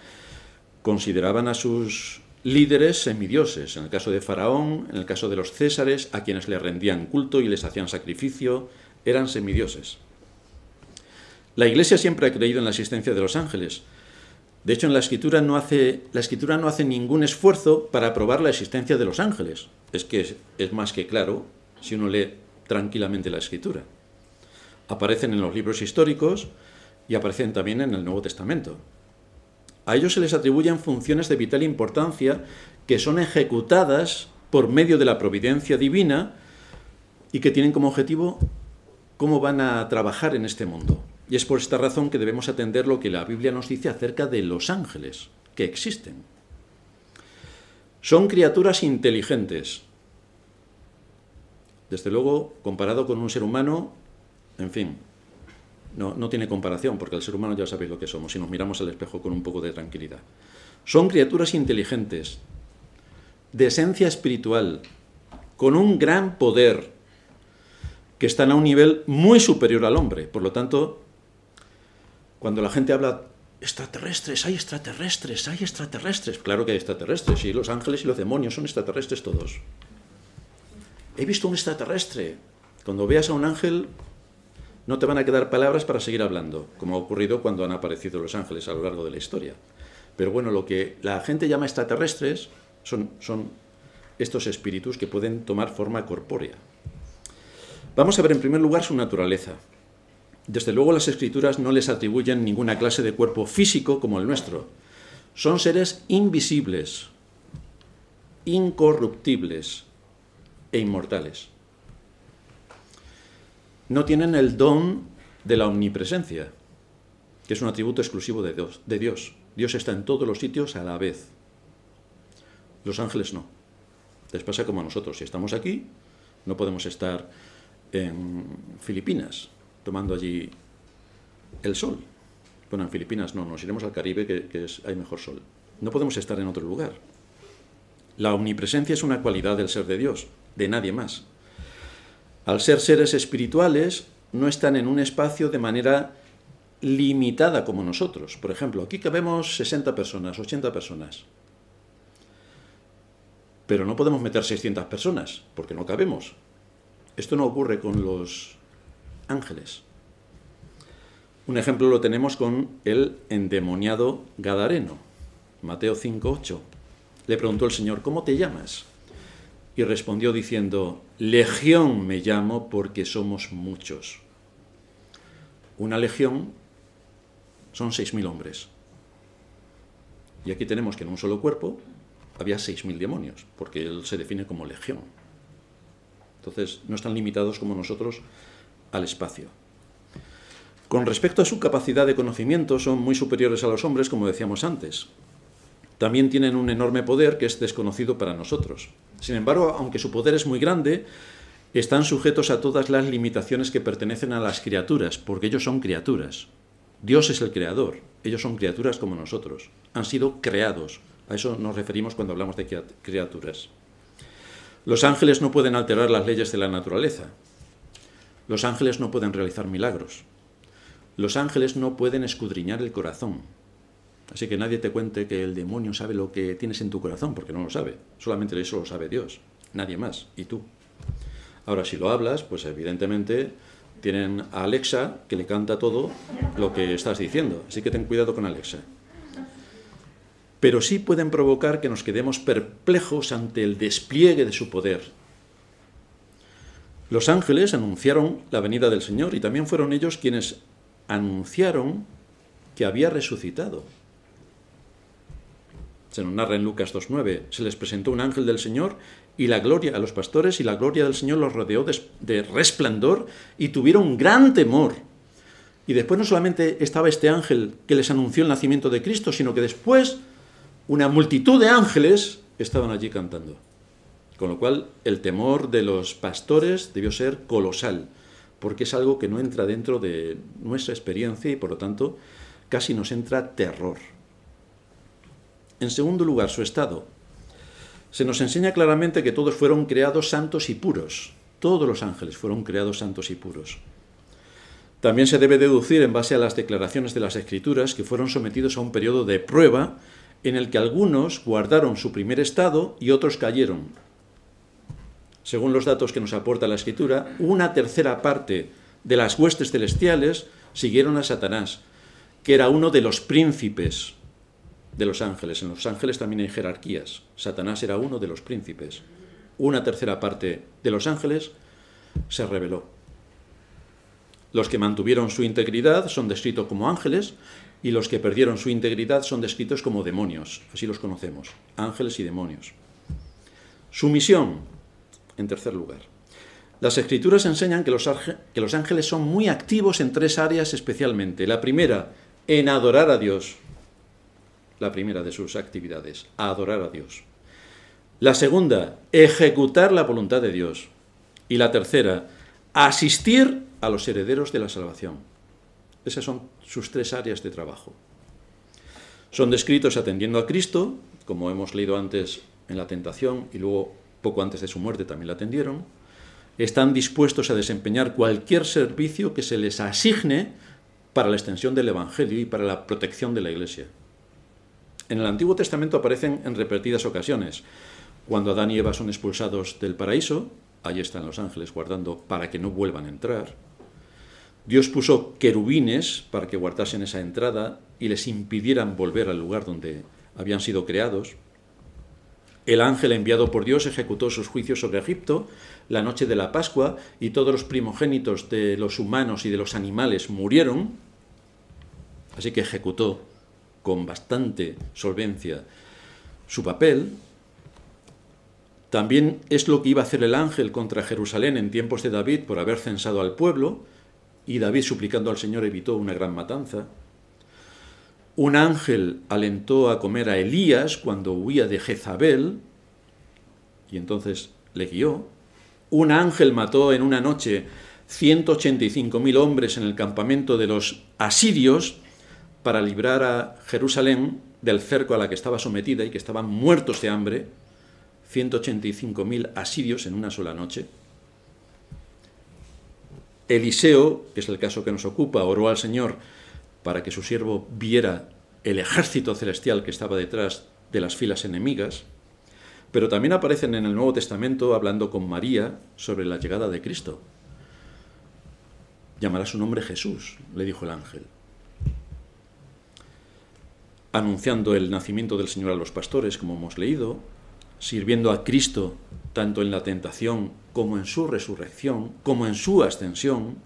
Speaker 1: consideraban a sus líderes semidioses, en el caso de Faraón, en el caso de los césares, a quienes le rendían culto y les hacían sacrificio, eran semidioses. La Iglesia siempre ha creído en la existencia de los ángeles. De hecho, en la Escritura no hace ningún esfuerzo para probar la existencia de los ángeles. Es que es más que claro si uno lee tranquilamente la Escritura. Aparecen en los libros históricos y aparecen también en el Nuevo Testamento. A ellos se les atribuyen funciones de vital importancia que son ejecutadas por medio de la providencia divina y que tienen como objetivo cómo van a trabajar en este mundo. Y es por esta razón que debemos atender lo que la Biblia nos dice acerca de los ángeles, que existen. Son criaturas inteligentes. Desde luego, comparado con un ser humano, en fin, no tiene comparación, porque el ser humano ya sabéis lo que somos, si nos miramos al espejo con un poco de tranquilidad. Son criaturas inteligentes, de esencia espiritual, con un gran poder, que están a un nivel muy superior al hombre. Por lo tanto, cuando la gente habla extraterrestres, hay extraterrestres, hay extraterrestres. Claro que hay extraterrestres, y los ángeles y los demonios son extraterrestres todos. He visto un extraterrestre. Cuando veas a un ángel, no te van a quedar palabras para seguir hablando, como ha ocurrido cuando han aparecido los ángeles a lo largo de la historia. Pero bueno, lo que la gente llama extraterrestres son estos espíritus que pueden tomar forma corpórea. Vamos a ver en primer lugar su naturaleza. Desde luego las Escrituras no les atribuyen ninguna clase de cuerpo físico como el nuestro. Son seres invisibles, incorruptibles e inmortales. No tienen el don de la omnipresencia, que es un atributo exclusivo de Dios. Dios está en todos los sitios a la vez. Los ángeles no. Les pasa como a nosotros. Si estamos aquí, no podemos estar en Filipinas, tomando allí el sol. Bueno, en Filipinas no, nos iremos al Caribe, que hay mejor sol. No podemos estar en otro lugar. La omnipresencia es una cualidad del ser de Dios, de nadie más. Al ser seres espirituales, no están en un espacio de manera limitada como nosotros. Por ejemplo, aquí cabemos 60 personas, 80 personas. Pero no podemos meter 600 personas, porque no cabemos. Esto no ocurre con los ángeles. Un ejemplo lo tenemos con el endemoniado gadareno. Mateo 5:8. Le preguntó el Señor, ¿cómo te llamas? Y respondió diciendo, Legión me llamo porque somos muchos. Una legión son 6.000 hombres. Y aquí tenemos que en un solo cuerpo había 6.000 demonios, porque él se define como legión. Entonces, no están limitados como nosotros al espacio. Con respecto a su capacidad de conocimiento, son muy superiores a los hombres, como decíamos antes. También tienen un enorme poder que es desconocido para nosotros. Sin embargo, aunque su poder es muy grande, están sujetos a todas las limitaciones que pertenecen a las criaturas, porque ellos son criaturas. Dios es el creador, ellos son criaturas como nosotros. Han sido creados. A eso nos referimos cuando hablamos de criaturas. Los ángeles no pueden alterar las leyes de la naturaleza. Los ángeles no pueden realizar milagros. Los ángeles no pueden escudriñar el corazón. Así que nadie te cuente que el demonio sabe lo que tienes en tu corazón, porque no lo sabe. Solamente eso lo sabe Dios, nadie más, y tú. Ahora, si lo hablas, pues evidentemente tienen a Alexa, que le canta todo lo que estás diciendo. Así que ten cuidado con Alexa. Pero sí pueden provocar que nos quedemos perplejos ante el despliegue de su poder. Los ángeles anunciaron la venida del Señor y también fueron ellos quienes anunciaron que había resucitado. Se nos narra en Lucas 2:9, se les presentó un ángel del Señor y la gloria a los pastores y la gloria del Señor los rodeó de resplandor y tuvieron gran temor. Y después no solamente estaba este ángel que les anunció el nacimiento de Cristo, sino que después una multitud de ángeles estaban allí cantando. Con lo cual, el temor de los pastores debió ser colosal, porque es algo que no entra dentro de nuestra experiencia y, por lo tanto, casi nos entra terror. En segundo lugar, su estado. Se nos enseña claramente que todos fueron creados santos y puros. Todos los ángeles fueron creados santos y puros. También se debe deducir, en base a las declaraciones de las Escrituras, que fueron sometidos a un periodo de prueba en el que algunos guardaron su primer estado y otros cayeron. Según los datos que nos aporta la Escritura, una tercera parte de las huestes celestiales siguieron a Satanás, que era uno de los príncipes de los ángeles. En los ángeles también hay jerarquías. Satanás era uno de los príncipes. Una tercera parte de los ángeles se rebeló. Los que mantuvieron su integridad son descritos como ángeles, y los que perdieron su integridad son descritos como demonios. Así los conocemos, ángeles y demonios. Su misión, en tercer lugar. Las Escrituras enseñan que los ángeles son muy activos en tres áreas especialmente. La primera, en adorar a Dios. La primera de sus actividades, adorar a Dios. La segunda, ejecutar la voluntad de Dios. Y la tercera, asistir a los herederos de la salvación. Esas son sus tres áreas de trabajo. Son descritos atendiendo a Cristo, como hemos leído antes en la tentación y luego poco antes de su muerte también la atendieron, están dispuestos a desempeñar cualquier servicio que se les asigne para la extensión del Evangelio y para la protección de la Iglesia. En el Antiguo Testamento aparecen en repetidas ocasiones. Cuando Adán y Eva son expulsados del paraíso, allí están los ángeles guardando para que no vuelvan a entrar. Dios puso querubines para que guardasen esa entrada y les impidieran volver al lugar donde habían sido creados. El ángel enviado por Dios ejecutó sus juicios sobre Egipto la noche de la Pascua y todos los primogénitos de los humanos y de los animales murieron. Así que ejecutó con bastante solvencia su papel. También es lo que iba a hacer el ángel contra Jerusalén en tiempos de David por haber censado al pueblo, y David, suplicando al Señor, evitó una gran matanza. Un ángel alentó a comer a Elías cuando huía de Jezabel, y entonces le guió. Un ángel mató en una noche 185.000 hombres en el campamento de los asirios para librar a Jerusalén del cerco a la que estaba sometida y que estaban muertos de hambre. 185.000 asirios en una sola noche. Eliseo, que es el caso que nos ocupa, oró al Señor para que su siervo viera el ejército celestial que estaba detrás de las filas enemigas, pero también aparecen en el Nuevo Testamento hablando con María sobre la llegada de Cristo. Llamará su nombre Jesús, le dijo el ángel, anunciando el nacimiento del Señor a los pastores, como hemos leído, sirviendo a Cristo tanto en la tentación como en su resurrección, como en su ascensión.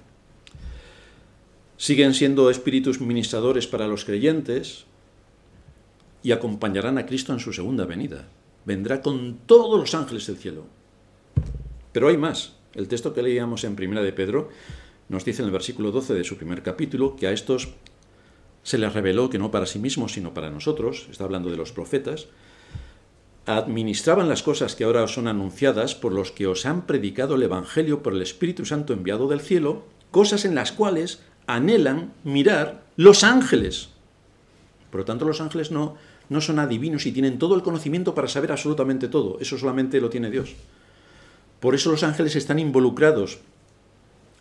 Speaker 1: Siguen siendo espíritus ministradores para los creyentes y acompañarán a Cristo en su segunda venida. Vendrá con todos los ángeles del cielo. Pero hay más. El texto que leíamos en 1 de Pedro nos dice en el versículo 12 de su primer capítulo que a estos se les reveló que no para sí mismos, sino para nosotros, está hablando de los profetas, administraban las cosas que ahora os son anunciadas por los que os han predicado el Evangelio por el Espíritu Santo enviado del cielo, cosas en las cuales anhelan mirar los ángeles. Por lo tanto, los ángeles no son adivinos y tienen todo el conocimiento para saber absolutamente todo. Eso solamente lo tiene Dios. Por eso los ángeles están involucrados,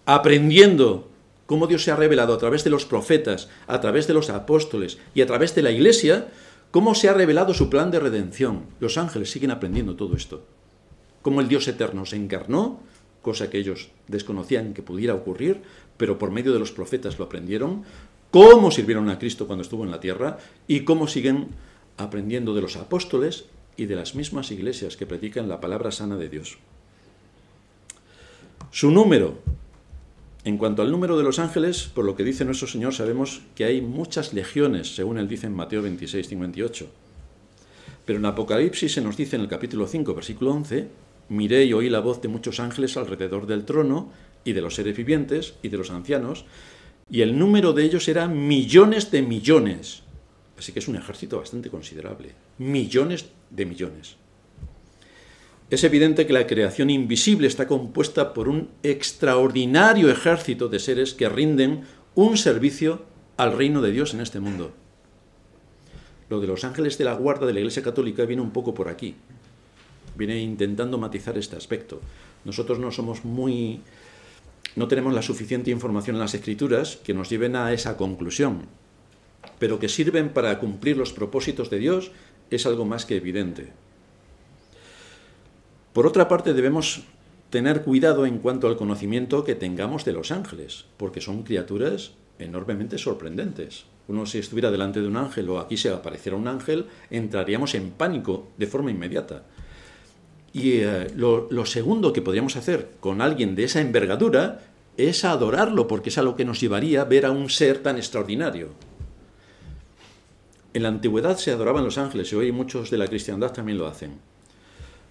Speaker 1: aprendiendo cómo Dios se ha revelado a través de los profetas, a través de los apóstoles y a través de la Iglesia, cómo se ha revelado su plan de redención. Los ángeles siguen aprendiendo todo esto. Cómo el Dios eterno se encarnó, cosa que ellos desconocían que pudiera ocurrir, pero por medio de los profetas lo aprendieron, cómo sirvieron a Cristo cuando estuvo en la tierra y cómo siguen aprendiendo de los apóstoles y de las mismas iglesias que predican la palabra sana de Dios. Su número. En cuanto al número de los ángeles, por lo que dice nuestro Señor, sabemos que hay muchas legiones, según él dice en Mateo 26, 58. Pero en Apocalipsis se nos dice en el capítulo 5, versículo 11, miré y oí la voz de muchos ángeles alrededor del trono y de los seres vivientes y de los ancianos, y el número de ellos era millones de millones. Así que es un ejército bastante considerable. Millones de millones. Es evidente que la creación invisible está compuesta por un extraordinario ejército de seres que rinden un servicio al reino de Dios en este mundo. Lo de los ángeles de la guarda de la Iglesia Católica viene un poco por aquí. Viene intentando matizar este aspecto. Nosotros no tenemos la suficiente información en las Escrituras que nos lleven a esa conclusión, pero que sirven para cumplir los propósitos de Dios es algo más que evidente. Por otra parte, debemos tener cuidado en cuanto al conocimiento que tengamos de los ángeles, porque son criaturas enormemente sorprendentes. Uno, si estuviera delante de un ángel o aquí se apareciera un ángel, entraríamos en pánico de forma inmediata. Y lo segundo que podríamos hacer con alguien de esa envergadura es adorarlo, porque es a lo que nos llevaría a ver a un ser tan extraordinario. En la antigüedad se adoraban los ángeles y hoy muchos de la cristiandad también lo hacen.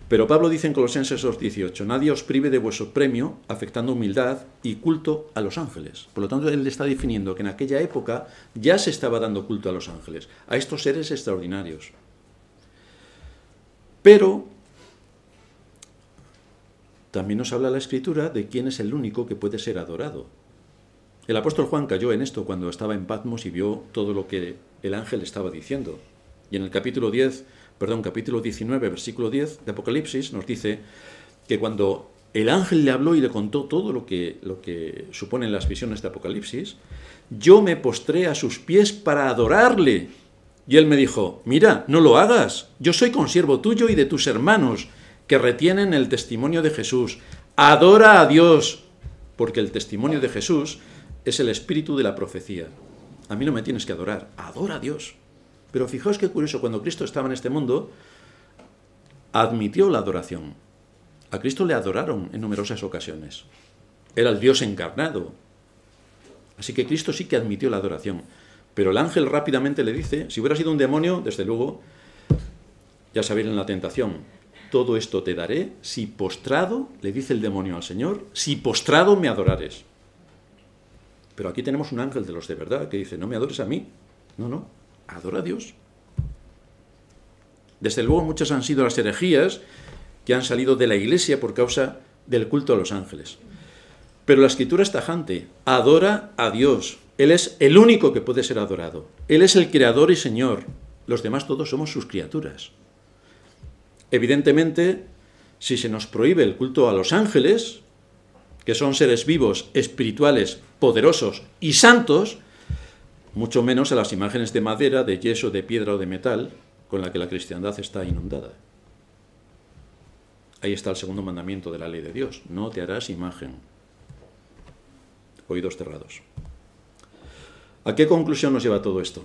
Speaker 1: Pero Pablo dice en Colosenses 2:18, nadie os prive de vuestro premio, afectando humildad y culto a los ángeles. Por lo tanto, él está definiendo que en aquella época ya se estaba dando culto a los ángeles, a estos seres extraordinarios. Pero también nos habla la Escritura de quién es el único que puede ser adorado. El apóstol Juan cayó en esto cuando estaba en Patmos y vio todo lo que el ángel estaba diciendo. Y en el capítulo 10 capítulo 19, versículo 10 de Apocalipsis, nos dice que cuando el ángel le habló y le contó todo lo que suponen las visiones de Apocalipsis, yo me postré a sus pies para adorarle. Y él me dijo, mira, no lo hagas, yo soy consiervo tuyo y de tus hermanos, que retienen el testimonio de Jesús. Adora a Dios, porque el testimonio de Jesús es el espíritu de la profecía. A mí no me tienes que adorar, adora a Dios. Pero fijaos qué curioso, cuando Cristo estaba en este mundo, admitió la adoración. A Cristo le adoraron en numerosas ocasiones. Era el Dios encarnado. Así que Cristo sí que admitió la adoración. Pero el ángel rápidamente le dice, si hubiera sido un demonio, desde luego, ya sabéis en la tentación, todo esto te daré si postrado, le dice el demonio al Señor, si postrado me adorares. Pero aquí tenemos un ángel de los de verdad que dice, no me adores a mí. No, adora a Dios. Desde luego muchas han sido las herejías que han salido de la Iglesia por causa del culto a los ángeles. Pero la Escritura es tajante, adora a Dios. Él es el único que puede ser adorado. Él es el Creador y Señor. Los demás todos somos sus criaturas. Evidentemente, si se nos prohíbe el culto a los ángeles, que son seres vivos, espirituales, poderosos y santos, mucho menos a las imágenes de madera, de yeso, de piedra o de metal, con la que la cristiandad está inundada. Ahí está el segundo mandamiento de la ley de Dios. No te harás imagen. Oídos cerrados. ¿A qué conclusión nos lleva todo esto?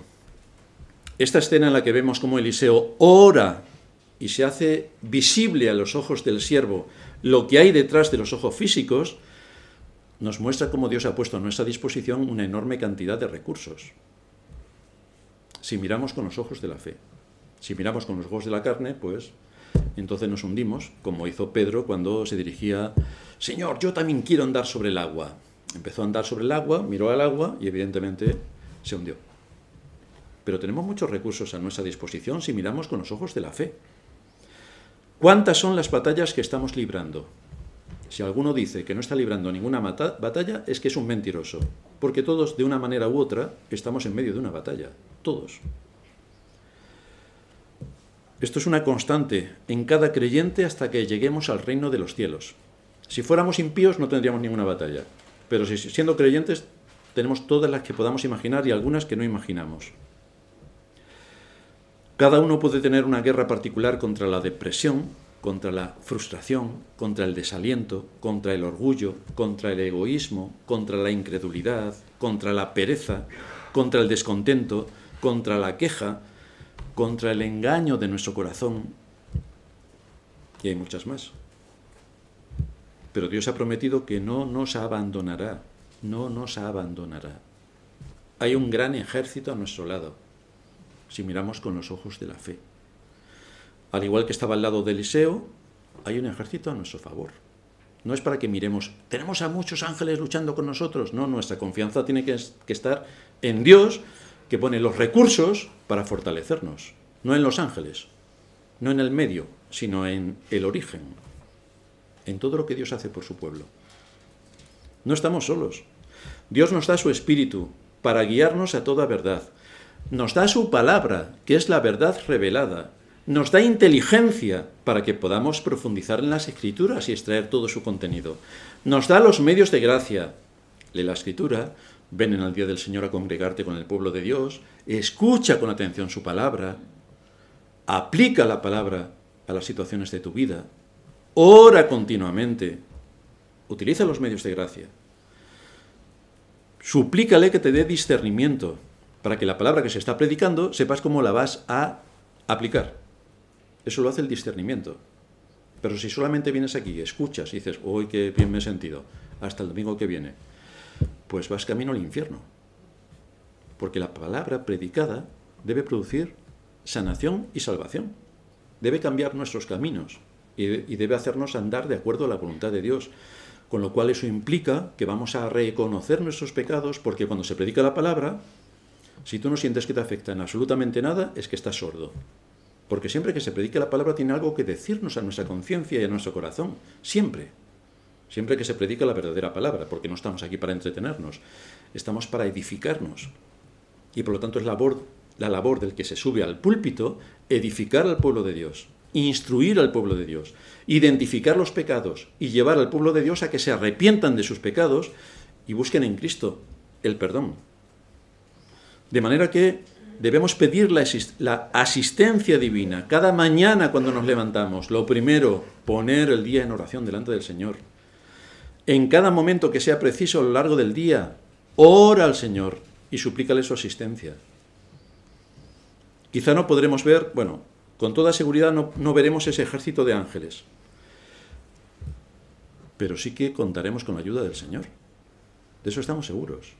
Speaker 1: Esta escena en la que vemos cómo Eliseo ora y se hace visible a los ojos del siervo lo que hay detrás de los ojos físicos, nos muestra cómo Dios ha puesto a nuestra disposición una enorme cantidad de recursos. Si miramos con los ojos de la fe. Si miramos con los ojos de la carne, pues entonces nos hundimos, como hizo Pedro cuando se dirigía, Señor, yo también quiero andar sobre el agua. Empezó a andar sobre el agua, miró al agua y evidentemente se hundió. Pero tenemos muchos recursos a nuestra disposición si miramos con los ojos de la fe. ¿Cuántas son las batallas que estamos librando? Si alguno dice que no está librando ninguna batalla, es que es un mentiroso. Porque todos, de una manera u otra, estamos en medio de una batalla. Todos. Esto es una constante en cada creyente hasta que lleguemos al reino de los cielos. Si fuéramos impíos no tendríamos ninguna batalla. Pero si siendo creyentes tenemos todas las que podamos imaginar y algunas que no imaginamos. Cada uno puede tener una guerra particular contra la depresión, contra la frustración, contra el desaliento, contra el orgullo, contra el egoísmo, contra la incredulidad, contra la pereza, contra el descontento, contra la queja, contra el engaño de nuestro corazón. Y hay muchas más. Pero Dios ha prometido que no nos abandonará, no nos abandonará. Hay un gran ejército a nuestro lado, si miramos con los ojos de la fe. Al igual que estaba al lado de Eliseo, hay un ejército a nuestro favor. No es para que miremos, tenemos a muchos ángeles luchando con nosotros. No, nuestra confianza tiene que estar en Dios, que pone los recursos para fortalecernos. No en los ángeles, no en el medio, sino en el origen. En todo lo que Dios hace por su pueblo. No estamos solos. Dios nos da su Espíritu para guiarnos a toda verdad. Nos da su palabra, que es la verdad revelada. Nos da inteligencia para que podamos profundizar en las Escrituras y extraer todo su contenido. Nos da los medios de gracia. Lee la Escritura, ven en el día del Señor a congregarte con el pueblo de Dios, escucha con atención su palabra, aplica la palabra a las situaciones de tu vida, ora continuamente, utiliza los medios de gracia. Suplícale que te dé discernimiento para que la palabra que se está predicando sepas cómo la vas a aplicar. Eso lo hace el discernimiento. Pero si solamente vienes aquí, escuchas y dices, ¡uy, qué bien me he sentido! Hasta el domingo que viene, pues vas camino al infierno. Porque la palabra predicada debe producir sanación y salvación. Debe cambiar nuestros caminos y debe hacernos andar de acuerdo a la voluntad de Dios. Con lo cual eso implica que vamos a reconocer nuestros pecados, porque cuando se predica la palabra, si tú no sientes que te afecta en absolutamente nada, es que estás sordo. Porque siempre que se predica la palabra tiene algo que decirnos a nuestra conciencia y a nuestro corazón. Siempre. Siempre que se predica la verdadera palabra, porque no estamos aquí para entretenernos. Estamos para edificarnos. Y por lo tanto es labor la labor del que se sube al púlpito, edificar al pueblo de Dios, instruir al pueblo de Dios, identificar los pecados y llevar al pueblo de Dios a que se arrepientan de sus pecados y busquen en Cristo el perdón. De manera que debemos pedir la asistencia divina cada mañana cuando nos levantamos. Lo primero, poner el día en oración delante del Señor. En cada momento que sea preciso a lo largo del día, ora al Señor y suplícale su asistencia. Quizá no podremos ver, con toda seguridad no veremos ese ejército de ángeles, pero sí que contaremos con la ayuda del Señor. De eso estamos seguros.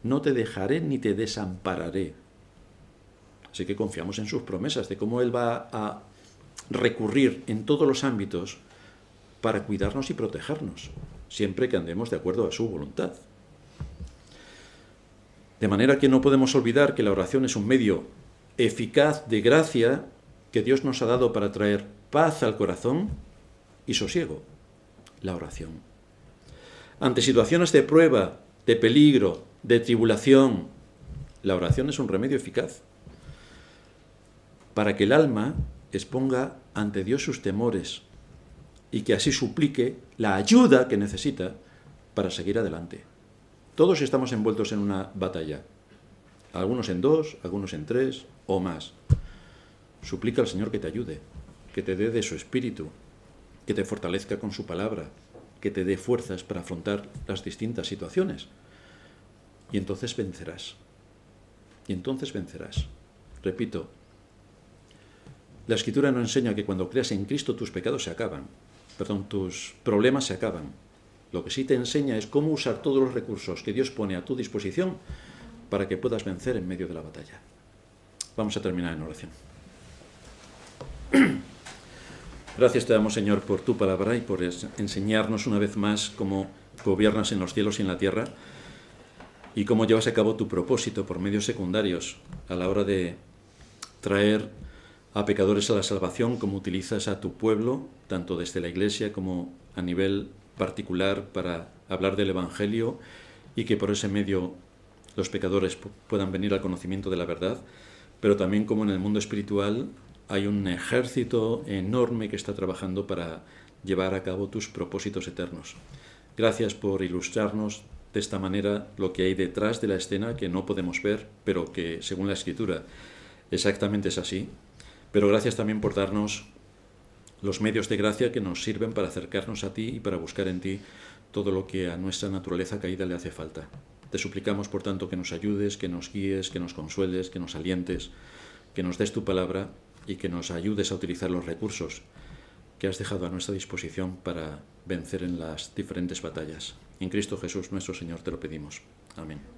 Speaker 1: No te dejaré ni te desampararé. Así que confiamos en sus promesas, de cómo Él va a recurrir en todos los ámbitos para cuidarnos y protegernos, siempre que andemos de acuerdo a su voluntad. De manera que no podemos olvidar que la oración es un medio eficaz de gracia que Dios nos ha dado para traer paz al corazón y sosiego. La oración. Ante situaciones de prueba, de peligro, de tribulación, la oración es un remedio eficaz para que el alma exponga ante Dios sus temores y que así suplique la ayuda que necesita para seguir adelante. Todos estamos envueltos en una batalla, algunos en 2, algunos en 3 o más. Suplica al Señor que te ayude, que te dé de su espíritu, que te fortalezca con su palabra, que te dé fuerzas para afrontar las distintas situaciones. Y entonces vencerás. Y entonces vencerás. Repito, la Escritura nos enseña que cuando creas en Cristo tus pecados se acaban. Tus problemas se acaban. Lo que sí te enseña es cómo usar todos los recursos que Dios pone a tu disposición para que puedas vencer en medio de la batalla. Vamos a terminar en oración. Gracias te damos, Señor, por tu palabra y por enseñarnos una vez más cómo gobiernas en los cielos y en la tierra y cómo llevas a cabo tu propósito por medios secundarios a la hora de traer a pecadores a la salvación, como utilizas a tu pueblo, tanto desde la Iglesia como a nivel particular para hablar del Evangelio y que por ese medio los pecadores puedan venir al conocimiento de la verdad, pero también como en el mundo espiritual hay un ejército enorme que está trabajando para llevar a cabo tus propósitos eternos. Gracias por ilustrarnos de esta manera lo que hay detrás de la escena que no podemos ver, pero que según la Escritura exactamente es así. Pero gracias también por darnos los medios de gracia que nos sirven para acercarnos a ti y para buscar en ti todo lo que a nuestra naturaleza caída le hace falta. Te suplicamos, por tanto, que nos ayudes, que nos guíes, que nos consueles, que nos alientes, que nos des tu palabra y que nos ayudes a utilizar los recursos que has dejado a nuestra disposición para vencer en las diferentes batallas. En Cristo Jesús nuestro Señor te lo pedimos. Amén.